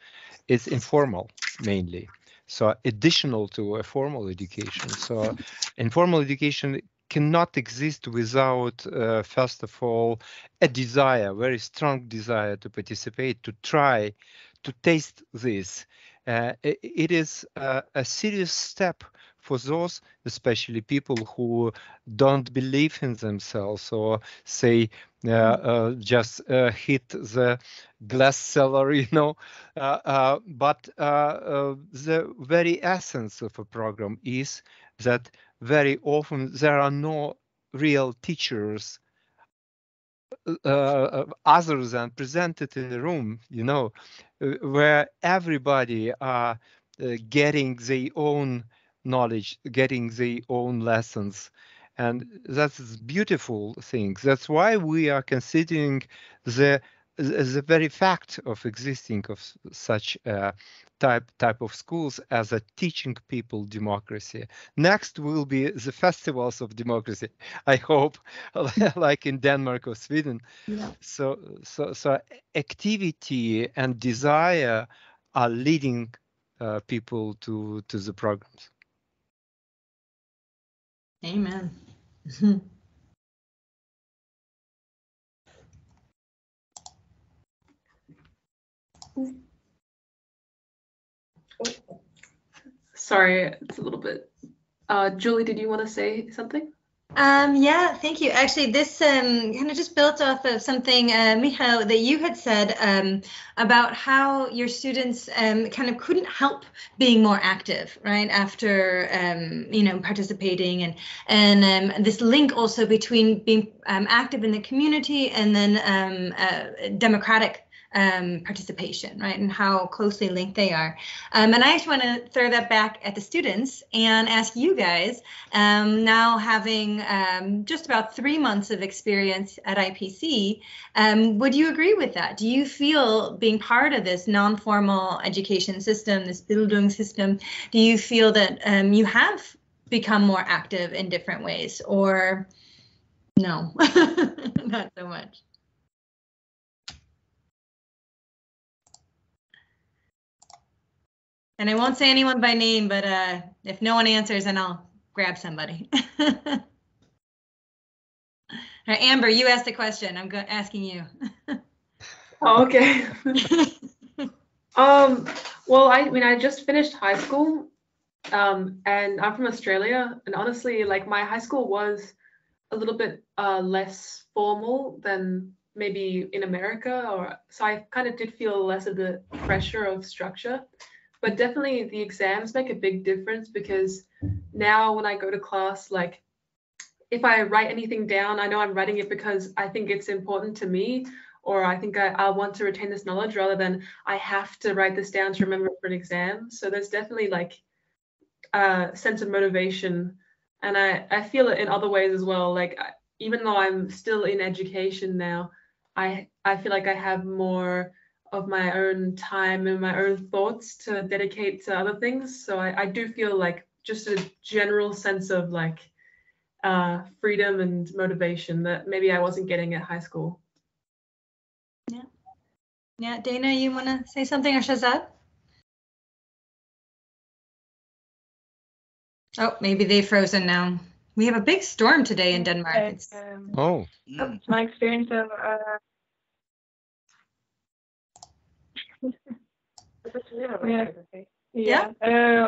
it's informal mainly. So additional to a formal education. So informal education cannot exist without, first of all, a desire, very strong desire to participate, to try, to taste this. It is a serious step for those, especially people who don't believe in themselves, or say just hit the glass cellar, you know. But the very essence of a program is that very often there are no real teachers other than presented in the room, you know, where everybody are getting their own knowledge, getting their own lessons. And that's a beautiful thing. That's why we are considering the very fact of existing of such type of schools as a teaching people democracy. Next will be the festivals of democracy, I hope, like in Denmark or Sweden. Yeah. So activity and desire are leading people to the programs. Amen. sorry, it's a little bit. Julie, did you want to say something? Yeah, thank you. Actually, this kind of just built off of something, Michael, that you had said about how your students kind of couldn't help being more active, right, after, participating, and this link also between being active in the community and then democratic participation, right, and how closely linked they are. And I just want to throw that back at the students and ask you guys, now having just about 3 months of experience at IPC, would you agree with that? Do you feel being part of this non-formal education system, this Bildung system, do you feel that you have become more active in different ways, or no, not so much? And I won't say anyone by name, but if no one answers, then I'll grab somebody. Right, Amber, you asked a question. I'm asking you. Oh, okay. Well, I just finished high school, and I'm from Australia. And honestly, like, my high school was a little bit less formal than maybe in America, so I kind of did feel less of the pressure of structure. But definitely the exams make a big difference, because now when I go to class, like, if I write anything down, I know I'm writing it because I think it's important to me, or I think I want to retain this knowledge, rather than I have to write this down to remember for an exam. So there's definitely like a sense of motivation, and I feel it in other ways as well. Like, even though I'm still in education now, I feel like I have more of my own time and my own thoughts to dedicate to other things. So I do feel like just a general sense of like freedom and motivation that maybe I wasn't getting at high school. Yeah, Dana, you want to say something, or Shazad? Oh, maybe they've frozen now. We have a big storm today in Denmark. My experience of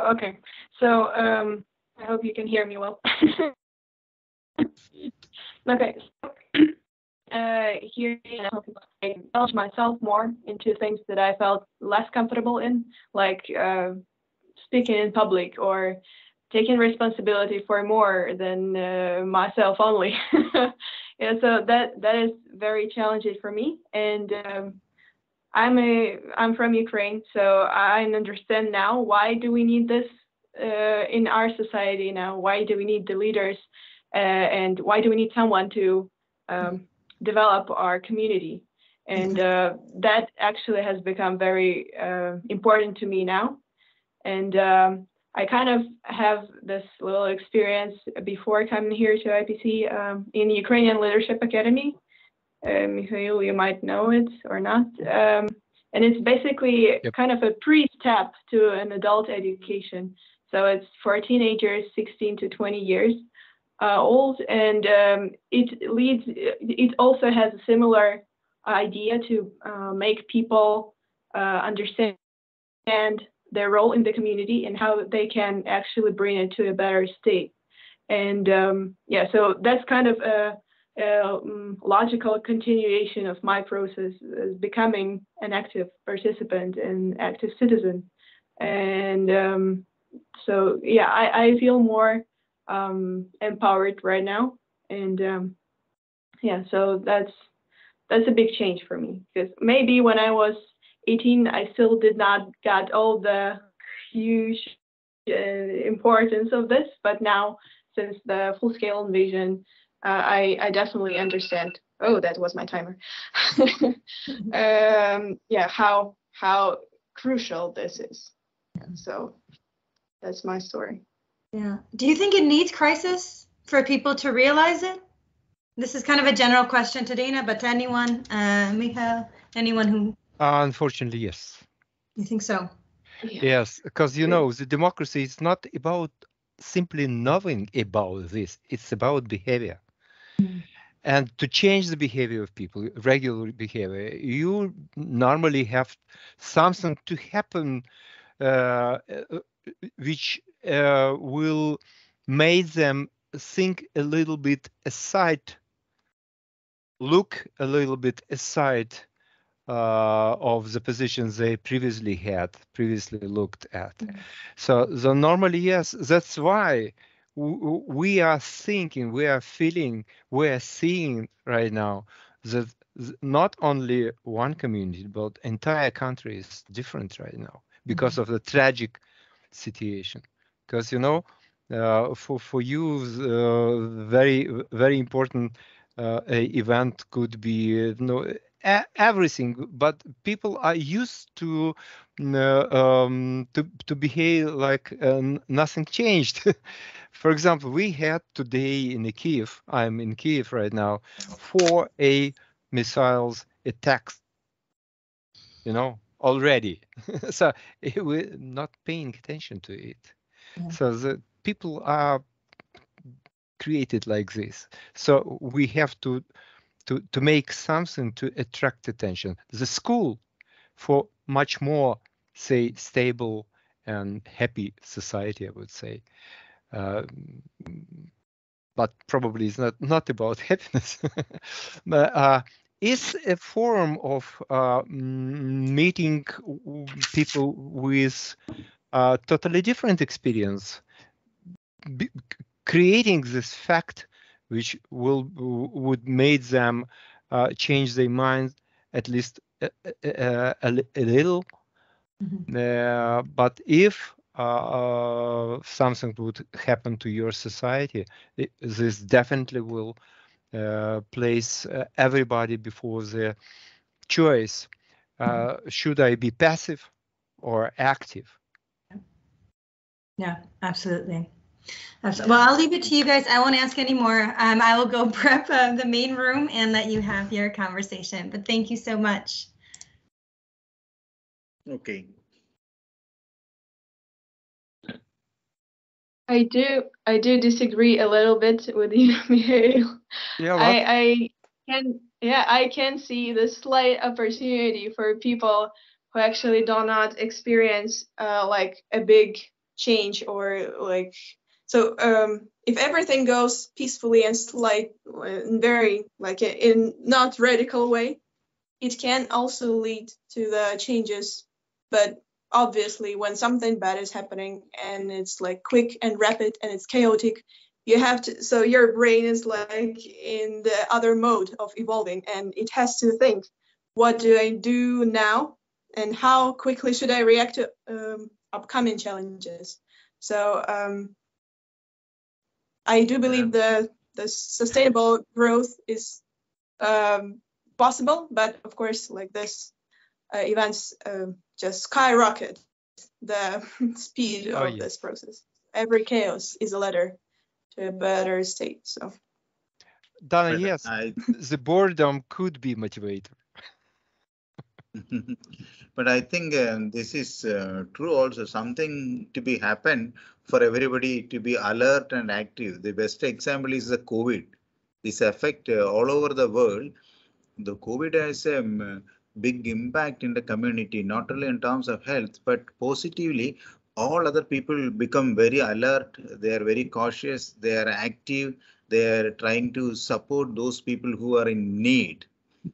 okay. So I hope you can hear me well. Okay. Here I indulge myself more into things that I felt less comfortable in, like speaking in public or taking responsibility for more than myself only. Yeah, so that is very challenging for me, and I'm from Ukraine, so I understand now why do we need this in our society now. Why do we need the leaders, and why do we need someone to develop our community? And that actually has become very important to me now. And I kind of have this little experience before coming here to IPC in Ukrainian Leadership Academy. Mikhail, you might know it or not. And it's basically kind of a pre-step to an adult education. So it's for teenagers 16 to 20 years old, and it also has a similar idea to make people understand their role in the community and how they can actually bring it to a better state. And yeah, so that's kind of a logical continuation of my process as becoming an active participant and active citizen. And so yeah, I feel more empowered right now. And yeah, so that's a big change for me, because maybe when I was 18, I still did not get all the huge importance of this, but now, since the full-scale invasion, I definitely understand. Oh, that was my timer. Yeah, how crucial this is. So that's my story. Yeah. Do you think it needs crisis for people to realize it? This is kind of a general question to Dana, but to anyone, Mikhail, anyone who... Unfortunately, yes. You think so? Yes, because, you know, the democracy is not about simply knowing about this. It's about behavior. And to change the behavior of people, regular behavior, you normally have something to happen which will make them think a little bit aside, look a little bit aside of the positions they previously looked at. So normally, yes, that's why we are thinking, we are feeling, we are seeing right now that not only one community, but entire country is different right now because of the tragic situation. Because, you know, for you, very important event could be, you know, everything, but people are used to behave like nothing changed. For example, we had today in Kiev, I'm in Kiev right now, 4 missiles attacks, you know, already. So we're not paying attention to it. Yeah. So the people are created like this. So we have to make something to attract attention. The school for much more, say, stable and happy society, I would say. But probably it's not about happiness. But it's a form of meeting people with totally different experience, creating this fact which would make them change their mind at least a little. But if something would happen to your society, this definitely will place everybody before the choice. Should I be passive or active? Yeah, absolutely. Well, I'll leave it to you guys. I won't ask any more. I will go prep the main room and let you have your conversation. But thank you so much. Okay. I do disagree a little bit with you, Mihail. Yeah, I can see the slight opportunity for people who actually do not experience like a big change or like. So if everything goes peacefully and slight, very like in not radical way, it can also lead to the changes. But obviously, when something bad is happening and it's like quick and rapid and it's chaotic, you have to. So your brain is like in the other mode of evolving, and it has to think, what do I do now, and how quickly should I react to upcoming challenges? So I do believe the sustainable growth is possible, but of course, like this events just skyrocket the speed of this process. Every chaos is a ladder to a better state. So, Dana, yes, the boredom could be motivator. But I think this is true also. Something to be happen for everybody to be alert and active. The best example is the COVID. This affect all over the world. The COVID has a big impact in the community, not only in terms of health, but positively, all other people become very alert. They are very cautious. They are active. They are trying to support those people who are in need,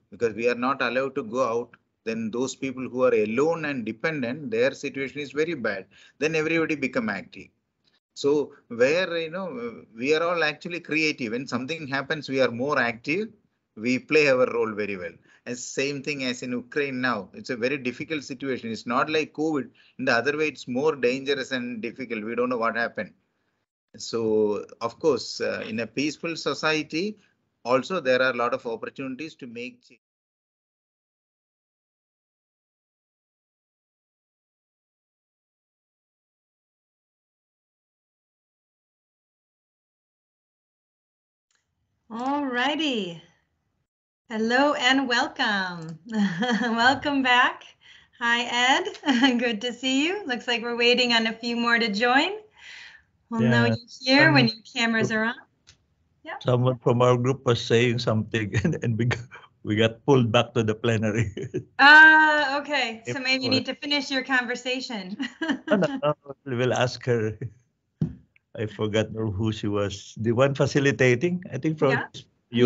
because we are not allowed to go out. Then those people who are alone and dependent, their situation is very bad. Then everybody become active. So where, you know, we are all actually creative. When something happens, we are more active. We play our role very well. And same thing as in Ukraine now. It's a very difficult situation. It's not like COVID. In the other way, it's more dangerous and difficult. We don't know what happened. So, of course, in a peaceful society, also there are a lot of opportunities to make change. All righty. Hello and welcome. Welcome back. Hi, Ed. Good to see you. Looks like we're waiting on a few more to join. We'll know you're here when your cameras are on. Yep. Someone from our group was saying something and we got pulled back to the plenary. Okay. So maybe you need to finish your conversation. No, we'll ask her. I forgot who she was. The one facilitating, I think from Yeah.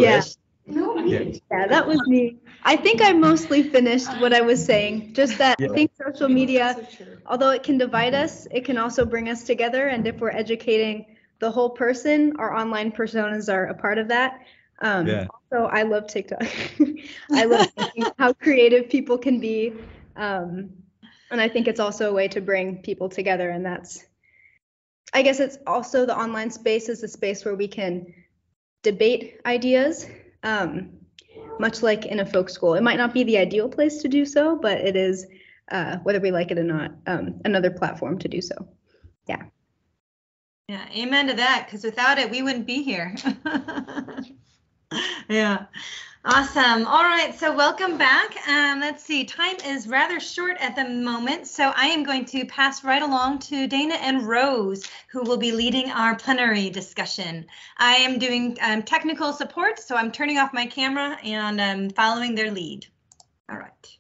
US. Yeah, that was me. I think I mostly finished what I was saying. Just that I think social media, although it can divide us, it can also bring us together. And if we're educating the whole person, our online personas are a part of that. Also, I love TikTok. I love thinking how creative people can be. And I think it's also a way to bring people together. And that's, I guess it's also the online space is a space where we can debate ideas. Much like in a folk school. It might not be the ideal place to do so, but it is, whether we like it or not, another platform to do so. Yeah. Yeah, amen to that, because without it, we wouldn't be here. Yeah. Awesome. All right, so welcome back. Let's see, time is rather short at the moment, so I am going to pass right along to Dana and Rose, who will be leading our plenary discussion. I am doing technical support, so I'm turning off my camera and following their lead. All right.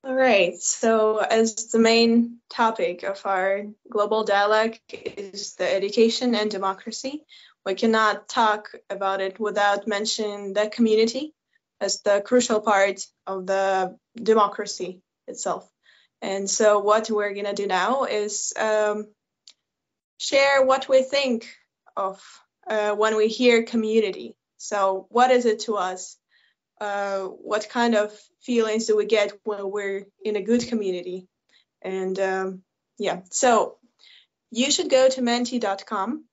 All right, so as the main topic of our global dialogue is the education and democracy, we cannot talk about it without mentioning the community as the crucial part of the democracy itself. And so what we're gonna do now is share what we think of when we hear community. So what is it to us? What kind of feelings do we get when we're in a good community? And yeah, so you should go to menti.com.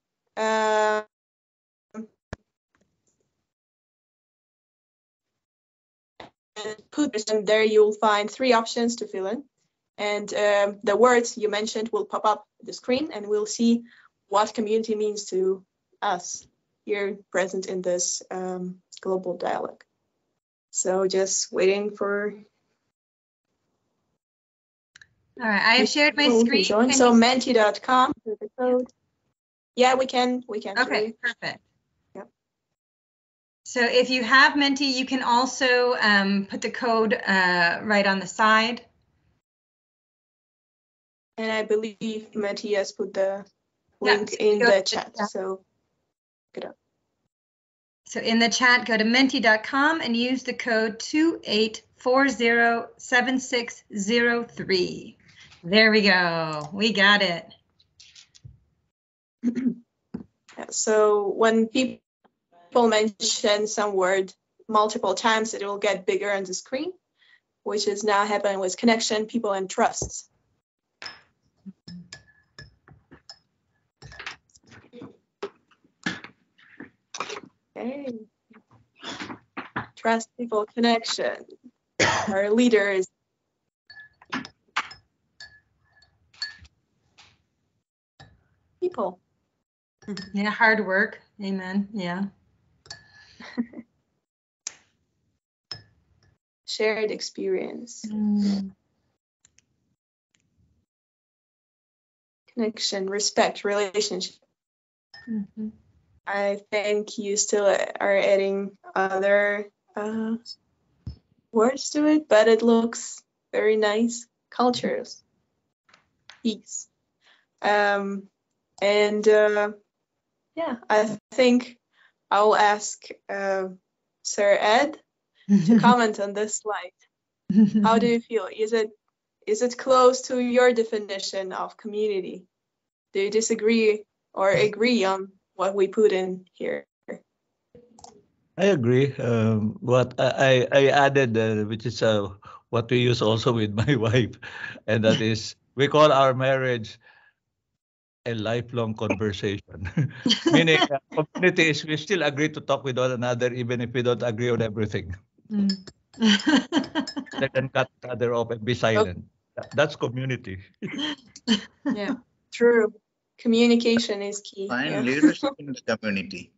And put this in there, you'll find 3 options to fill in. And the words you mentioned will pop up on the screen, and we'll see what community means to us here present in this global dialogue. So just waiting for. All right, I have shared my screen. Join. So menti.com, the code. Yeah, we can. Okay, perfect. Yep. So if you have Menti, you can also put the code right on the side. And I believe Menti has put the link in the chat. So get up. So in the chat, go to menti.com and use the code 28407603. There we go. We got it. So when people mention some word multiple times, it will get bigger on the screen, which is now happening with connection, people, and trust. Okay. Trust, people, connection. Our leaders. People. Yeah, hard work. Amen. Yeah. Shared experience. Connection, respect, relationship. I think you still are adding other words to it, but it looks very nice. Cultures, peace. Yeah, I think I will ask Sir Ed to comment on this slide. How do you feel? Is it close to your definition of community? Do you disagree or agree on what we put in here? I agree. What I added, which is what we use also with my wife, and that is we call our marriage a lifelong conversation. Meaning, community is we still agree to talk with one another even if we don't agree on everything. They can cut the other off and be silent. That's community. Yeah, true. Communication is key. Find leadership in the community.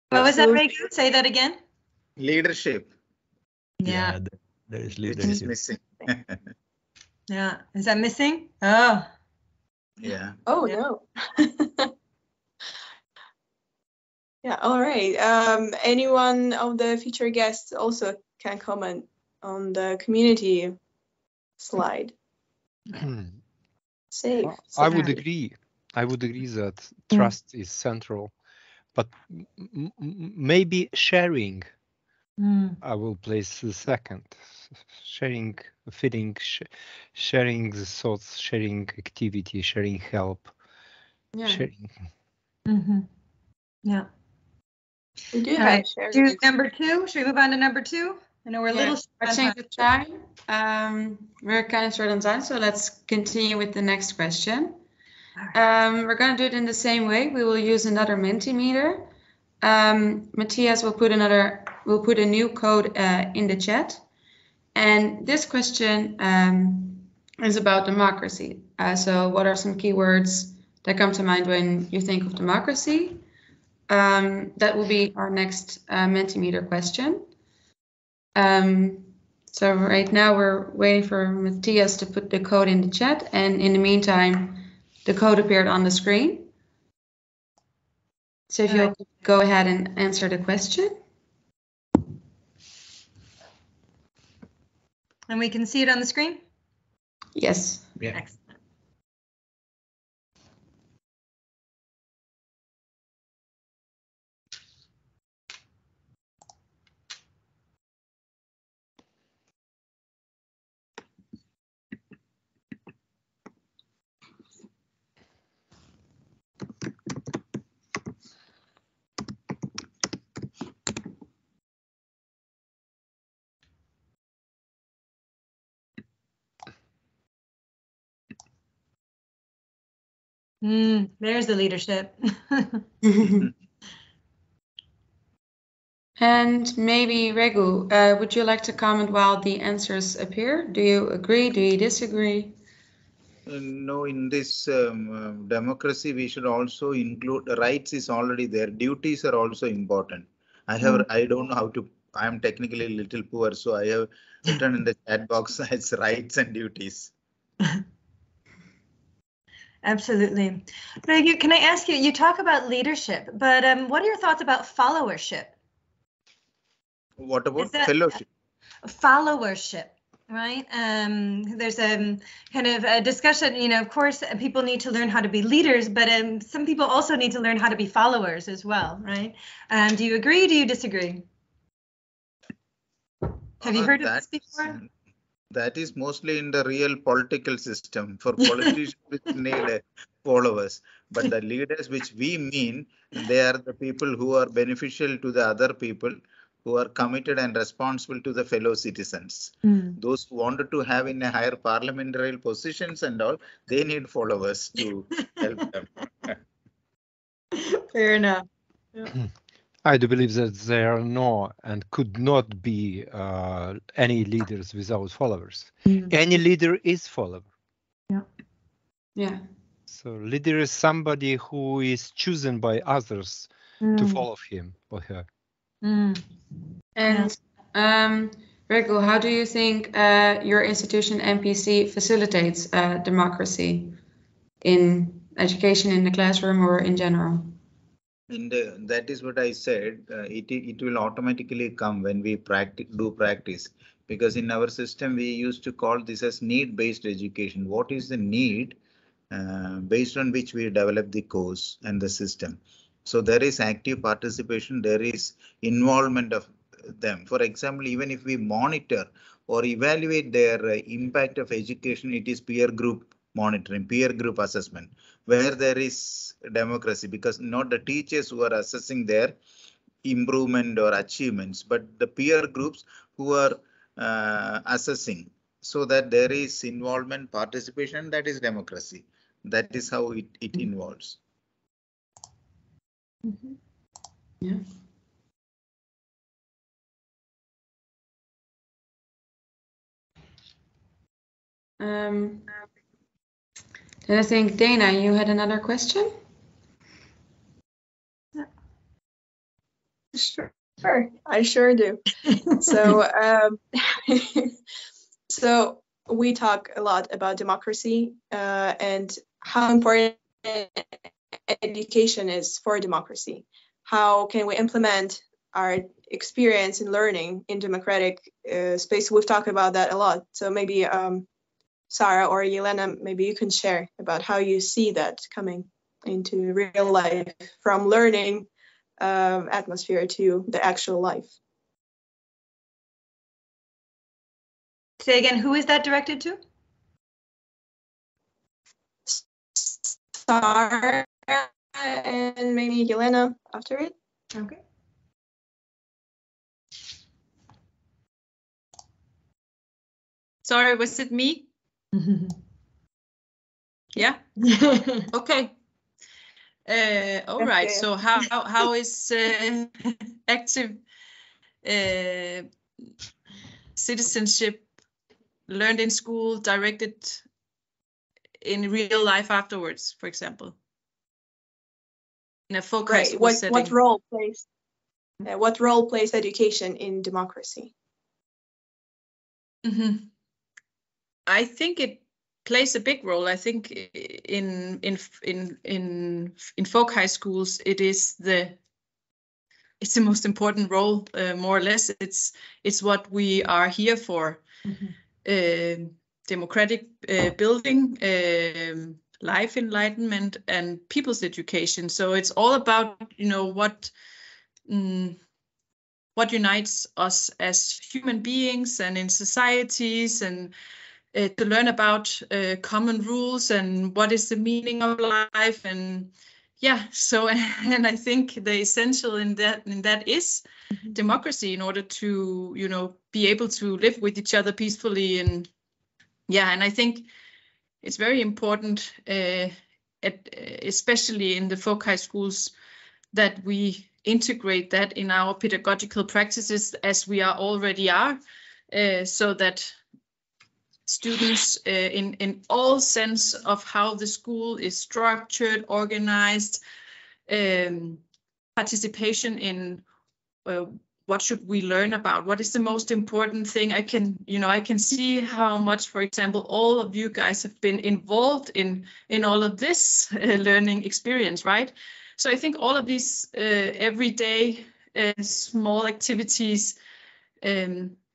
What was that, Reiko? Say that again. Leadership. Yeah. There is leadership. Is missing. Yeah. Is that missing? Oh. Yeah. Oh, no. Yeah, all right. Anyone of the future guests also can comment on the community slide. safe. I would agree. I would agree that trust is central, but maybe sharing. I will place the second. Sharing feeling, sharing the thoughts, sharing activity, sharing help, sharing. Yeah. We do All have right. shared Do number 2. Should we move on to number 2? I know we're a little short on Watching time. the time, we're kind of short on time, so let's continue with the next question. We're going to do it in the same way. We will use another Mentimeter. Matthias will put a new code in the chat. And this question is about democracy. So what are some keywords that come to mind when you think of democracy? That will be our next Mentimeter question. So right now we're waiting for Matthias to put the code in the chat, and in the meantime, the code appeared on the screen. So if you'll go ahead and answer the question. And we can see it on the screen? Yes. Yeah. Excellent. There's the leadership. And maybe Regu, would you like to comment while the answers appear? Do you agree? Do you disagree? No, in this democracy, we should also include rights is already there. Duties are also important. I don't know how to, I am technically a little poor, so I have written in the chat box as rights and duties. Absolutely. Regu, can I ask you, you talk about leadership, but what are your thoughts about followership? What about fellowship? Followership, right? There's a kind of a discussion, you know, of course, people need to learn how to be leaders, but some people also need to learn how to be followers as well, right? Do you agree? Do you disagree? Have you heard of this before? That is mostly in the real political system. For politicians, we need followers. But the leaders which we mean, they are the people who are beneficial to the other people, who are committed and responsible to the fellow citizens. Those who wanted to have in a higher parliamentary positions and all, they need followers to help them. Fair enough. Yeah. I do believe that there are no and could not be any leaders without followers. Any leader is follower. Yeah. So leader is somebody who is chosen by others to follow him or her. And Regu, how do you think your institution MPC facilitates democracy in education in the classroom or in general? That is what I said. It will automatically come when we do practice, because in our system we used to call this as need-based education. What is the need based on which we develop the course and the system? So there is active participation, there is involvement of them. For example, even if we monitor or evaluate their impact of education, it is peer group monitoring, peer group assessment, where there is democracy, because not the teachers who are assessing their improvement or achievements, but the peer groups who are assessing, so that there is involvement, participation, that is democracy. That is how it involves. Yeah. And I think, Dana, you had another question? Sure, I sure do. So, so we talk a lot about democracy and how important education is for democracy. How can we implement our experience in learning in democratic space? We've talked about that a lot. So maybe Sarah or Yelena, maybe you can share about how you see that coming into real life from learning atmosphere to the actual life. Say again, who is that directed to? Sarah and maybe Yelena after it. Okay. Sorry, was it me? Yeah. Okay. All right. Okay. So how is active citizenship learned in school directed in real life afterwards, for example, in a folk high school setting? What role plays education in democracy? Mm-hmm. I think it plays a big role. I think in folk high schools, it's the most important role, more or less. It's what we are here for. Mm-hmm. Democratic building, life enlightenment, and people's education. So it's all about, what unites us as human beings and in societies, and to learn about common rules and what is the meaning of life. And yeah, so and I think the essential in that is mm-hmm. democracy, in order to be able to live with each other peacefully. And yeah, and I think it's very important, especially in the folk high schools, that we integrate that in our pedagogical practices, as we already are, so that students in all sense of how the school is structured, organized, participation in what should we learn about, what is the most important thing. I can see how much, for example, all of you guys have been involved in all of this learning experience, right? So I think all of these everyday small activities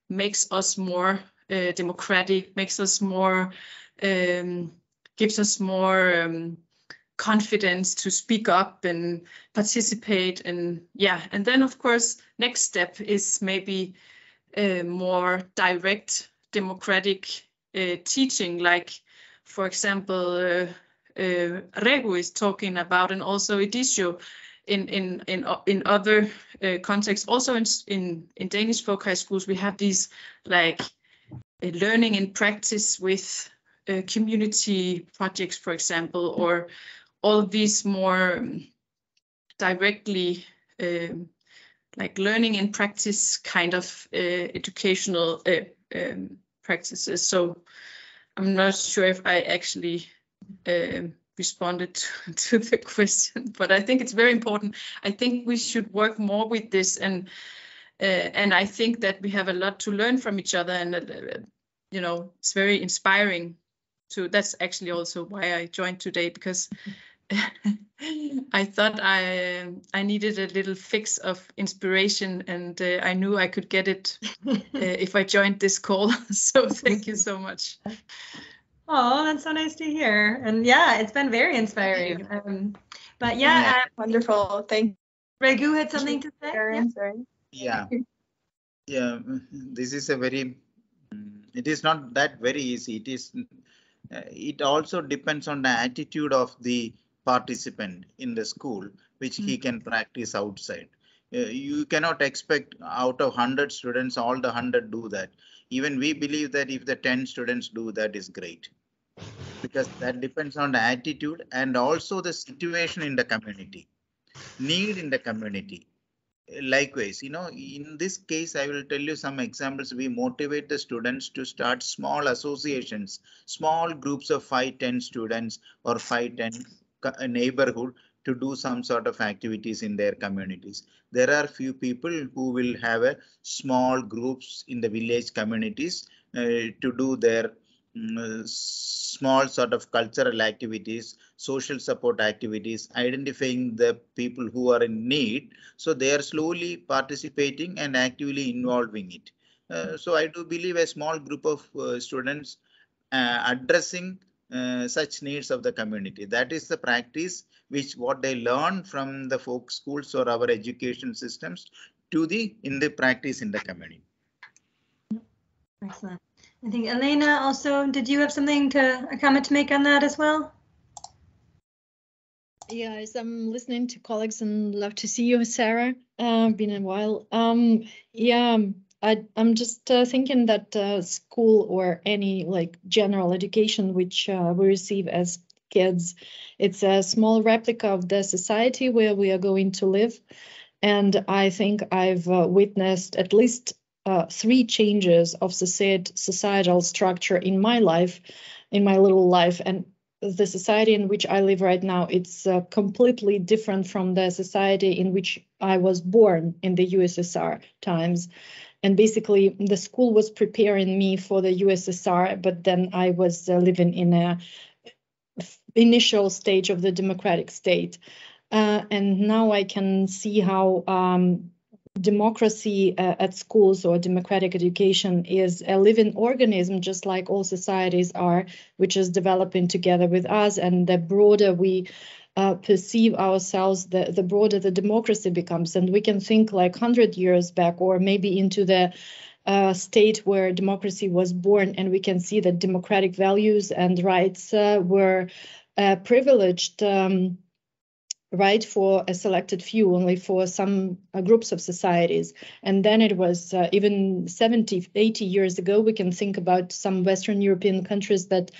makes us more democratic, makes us more, gives us more confidence to speak up and participate. And yeah, and then of course, next step is maybe more direct democratic teaching, like, for example, Regu is talking about, and also Edisio in other contexts. Also in Danish folk high schools, we have these like learning in practice with community projects, for example, or all of these more directly like learning in practice kind of educational practices. So I'm not sure if I actually responded to the question, but I think it's very important. I think we should work more with this, and I think that we have a lot to learn from each other, and it's very inspiring. That's actually also why I joined today, because I thought I needed a little fix of inspiration, and I knew I could get it if I joined this call. So thank you so much. Oh, that's so nice to hear. And yeah, it's been very inspiring. But yeah, wonderful. Thank you. Regu had something to say. Yeah. This is a very. It is not that very easy. It is. It also depends on the attitude of the participant in the school, which he can practice outside. You cannot expect out of 100 students, all the 100 do that. Even we believe that if the 10 students do that is great, because that depends on the attitude and also the situation in the community, need in the community. Likewise, in this case, I will tell you some examples. We motivate the students to start small associations, small groups of 5-10 students or 5-10 neighborhood to do some sort of activities in their communities. There are few people who will have a small groups in the village communities to do their small sort of cultural activities, social support activities, identifying the people who are in need. So they are slowly participating and actively involving it. So I do believe a small group of students addressing such needs of the community. That is the practice which what they learn from the folk schools or our education systems to in the practice in the community. Excellent. I think Elena also, did you have a comment to make on that as well? Yes, I'm listening to colleagues and love to see you, Sarah. Been a while. Yeah, I'm just thinking that school or any like general education which we receive as kids, it's a small replica of the society where we are going to live. And I think I've witnessed at least 3 changes of societal structure in my life, in my little life. And the society in which I live right now, it's completely different from the society in which I was born in the USSR times. And basically, the school was preparing me for the USSR, but then I was living in a initial stage of the democratic state. And now I can see how democracy at schools or democratic education is a living organism, just like all societies are, which is developing together with us. And the broader we perceive ourselves, the broader the democracy becomes. And we can think like 100 years back, or maybe into the state where democracy was born, and we can see that democratic values and rights were privileged right for a selected few, only for some groups of societies. And then it was even 70, 80 years ago, we can think about some Western European countries that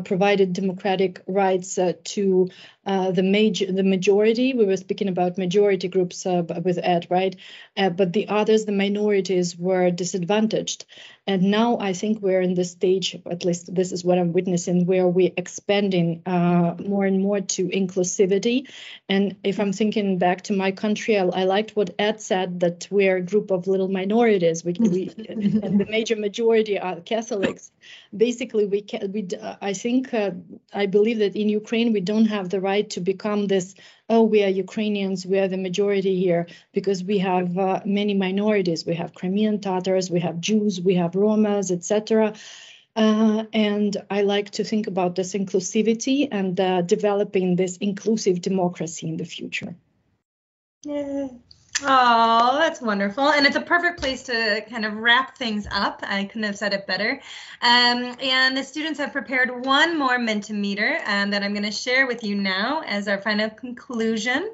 provided democratic rights to the majority. We were speaking about majority groups with Ed, right? But the others, the minorities, were disadvantaged. And now I think we're in the stage, at least this is what I'm witnessing, where we're expanding more and more to inclusivity. And if I'm thinking back to my country, I liked what Ed said, that we're a group of little minorities. And the major majority are Catholics. Basically, I believe that in Ukraine, we don't have the right to become this, oh, we are Ukrainians, we are the majority here, because we have many minorities. We have Crimean Tatars, we have Jews, we have Romas, etc. And I like to think about this inclusivity and developing this inclusive democracy in the future. Yeah. Oh, that's wonderful. And it's a perfect place to kind of wrap things up. I couldn't have said it better. And the students have prepared one more Mentimeter that I'm going to share with you now as our final conclusion.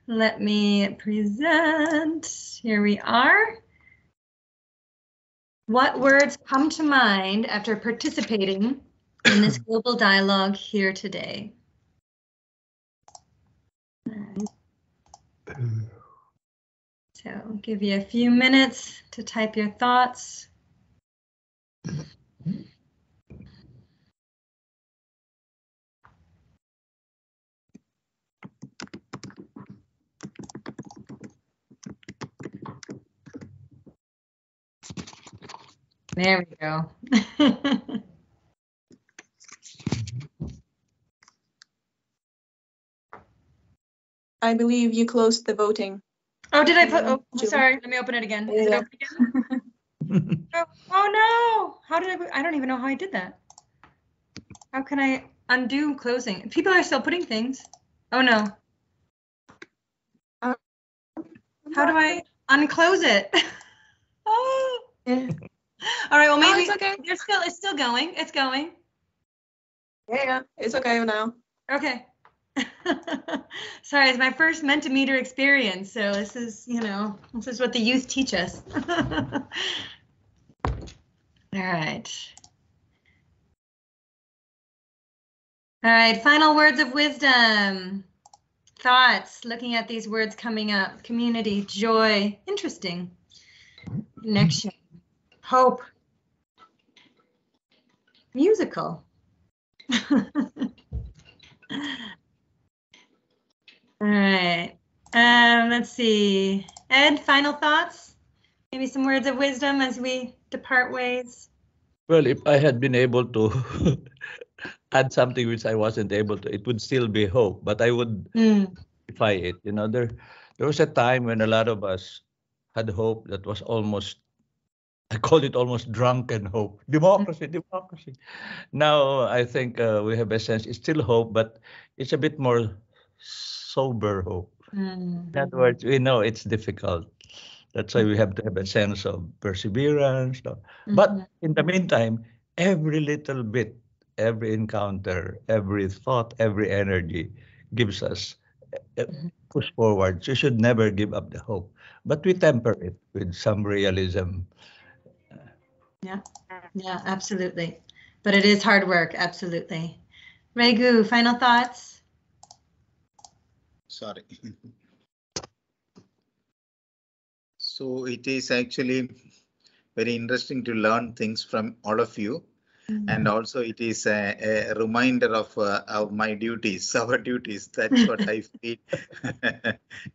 Let me present. Here we are. What words come to mind after participating in this global dialogue here today? So I'll give you a few minutes to type your thoughts. There we go. I believe you closed the voting. Oh, did I put? Oh, sorry. Let me open it again. Is it open again? Oh no! How did I don't even know how I did that. How can I undo closing? People are still putting things. Oh no. How do I unclose it? Oh. Yeah. All right. Well, maybe it's okay. It's still going. It's going. Yeah, it's okay now. Okay. Sorry, it's my first Mentimeter experience, so this is, this is what the youth teach us. All right. All right, final words of wisdom. Thoughts, looking at these words coming up. Community, joy, interesting. Connection, hope, musical. All right, let's see. Ed, final thoughts? Maybe some words of wisdom as we depart ways? Well, if I had been able to add something which I wasn't able to, it would still be hope, but I would defy it. There was a time when a lot of us had hope that was almost I called it almost drunken hope. Democracy, democracy. Now I think we have a sense, it's still hope, but it's a bit more sober hope. In other words, we know it's difficult. That's why we have to have a sense of perseverance. But in the meantime, every little bit, every encounter, every thought, every energy gives us a push forward. So you should never give up the hope. But we temper it with some realism. Yeah, absolutely. But it is hard work, absolutely. Regu, final thoughts? Sorry. So it is actually very interesting to learn things from all of you. And also it is a reminder of my duties, our duties. That's what I feel.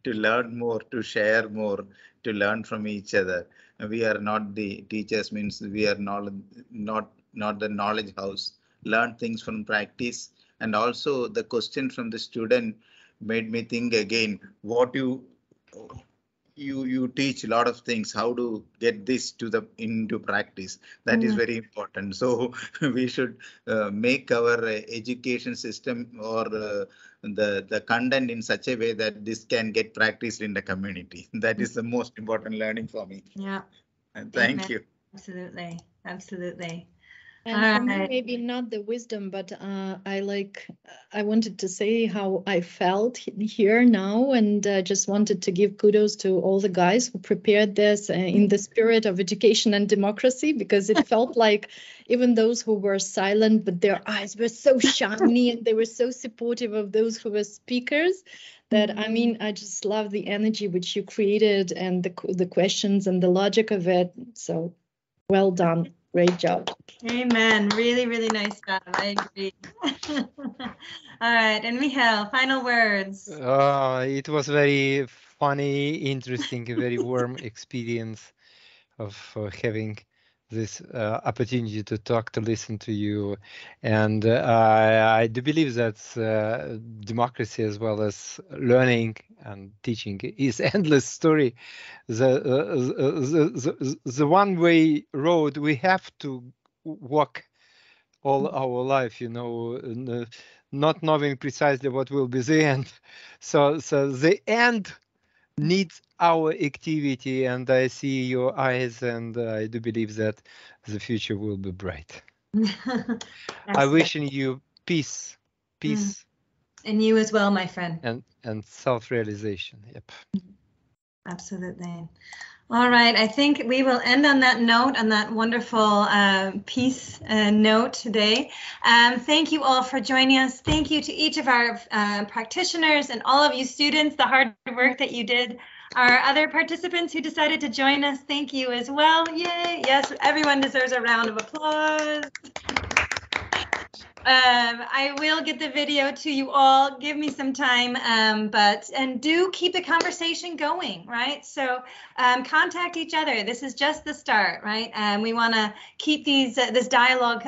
To learn more, to share more, to learn from each other. We are not the teachers, means we are not the knowledge house. Learn things from practice. And also the question from the student made me think again, what you teach a lot of things, how to get this into practice. That is very important. So we should make our education system or the content in such a way that this can get practiced in the community. That is the most important learning for me. Yeah. And thank Amen. you. Absolutely. Absolutely. And for me, maybe not the wisdom, but I wanted to say how I felt here now, and just wanted to give kudos to all the guys who prepared this in the spirit of education and democracy, because it felt like even those who were silent, but their eyes were so shiny and they were so supportive of those who were speakers, that I mean, I just love the energy which you created and the questions and the logic of it. So well done. Great job. Amen. Really, really nice job. I agree. All right. And Michael, final words. It was very funny, interesting, a very warm experience of having this opportunity to talk, to listen to you. And I do believe that democracy, as well as learning and teaching, is endless story. The one-way road we have to walk all our life, you know, not knowing precisely what will be the end. So the end needs our activity, and I see your eyes, and I do believe that the future will be bright. I wishing you peace. And you as well, my friend. And self-realization. Yep. Absolutely. All right. I think we will end on that note, on that wonderful peace note today. Thank you all for joining us. Thank you to each of our practitioners and all of you students, the hard work that you did. Our other participants who decided to join us, thank you as well. Yay. Yes, everyone deserves a round of applause. I will get the video to you all. Give me some time, and do keep the conversation going, right? So contact each other. This is just the start, right? We want to keep this dialogue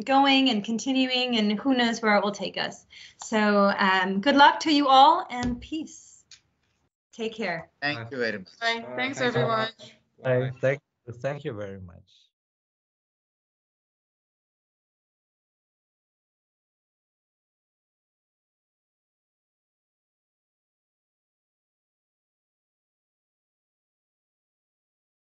going and continuing, and who knows where it will take us. So good luck to you all, and peace. Take care. Thank you very much. Bye. Thanks, everyone. Thank you very much.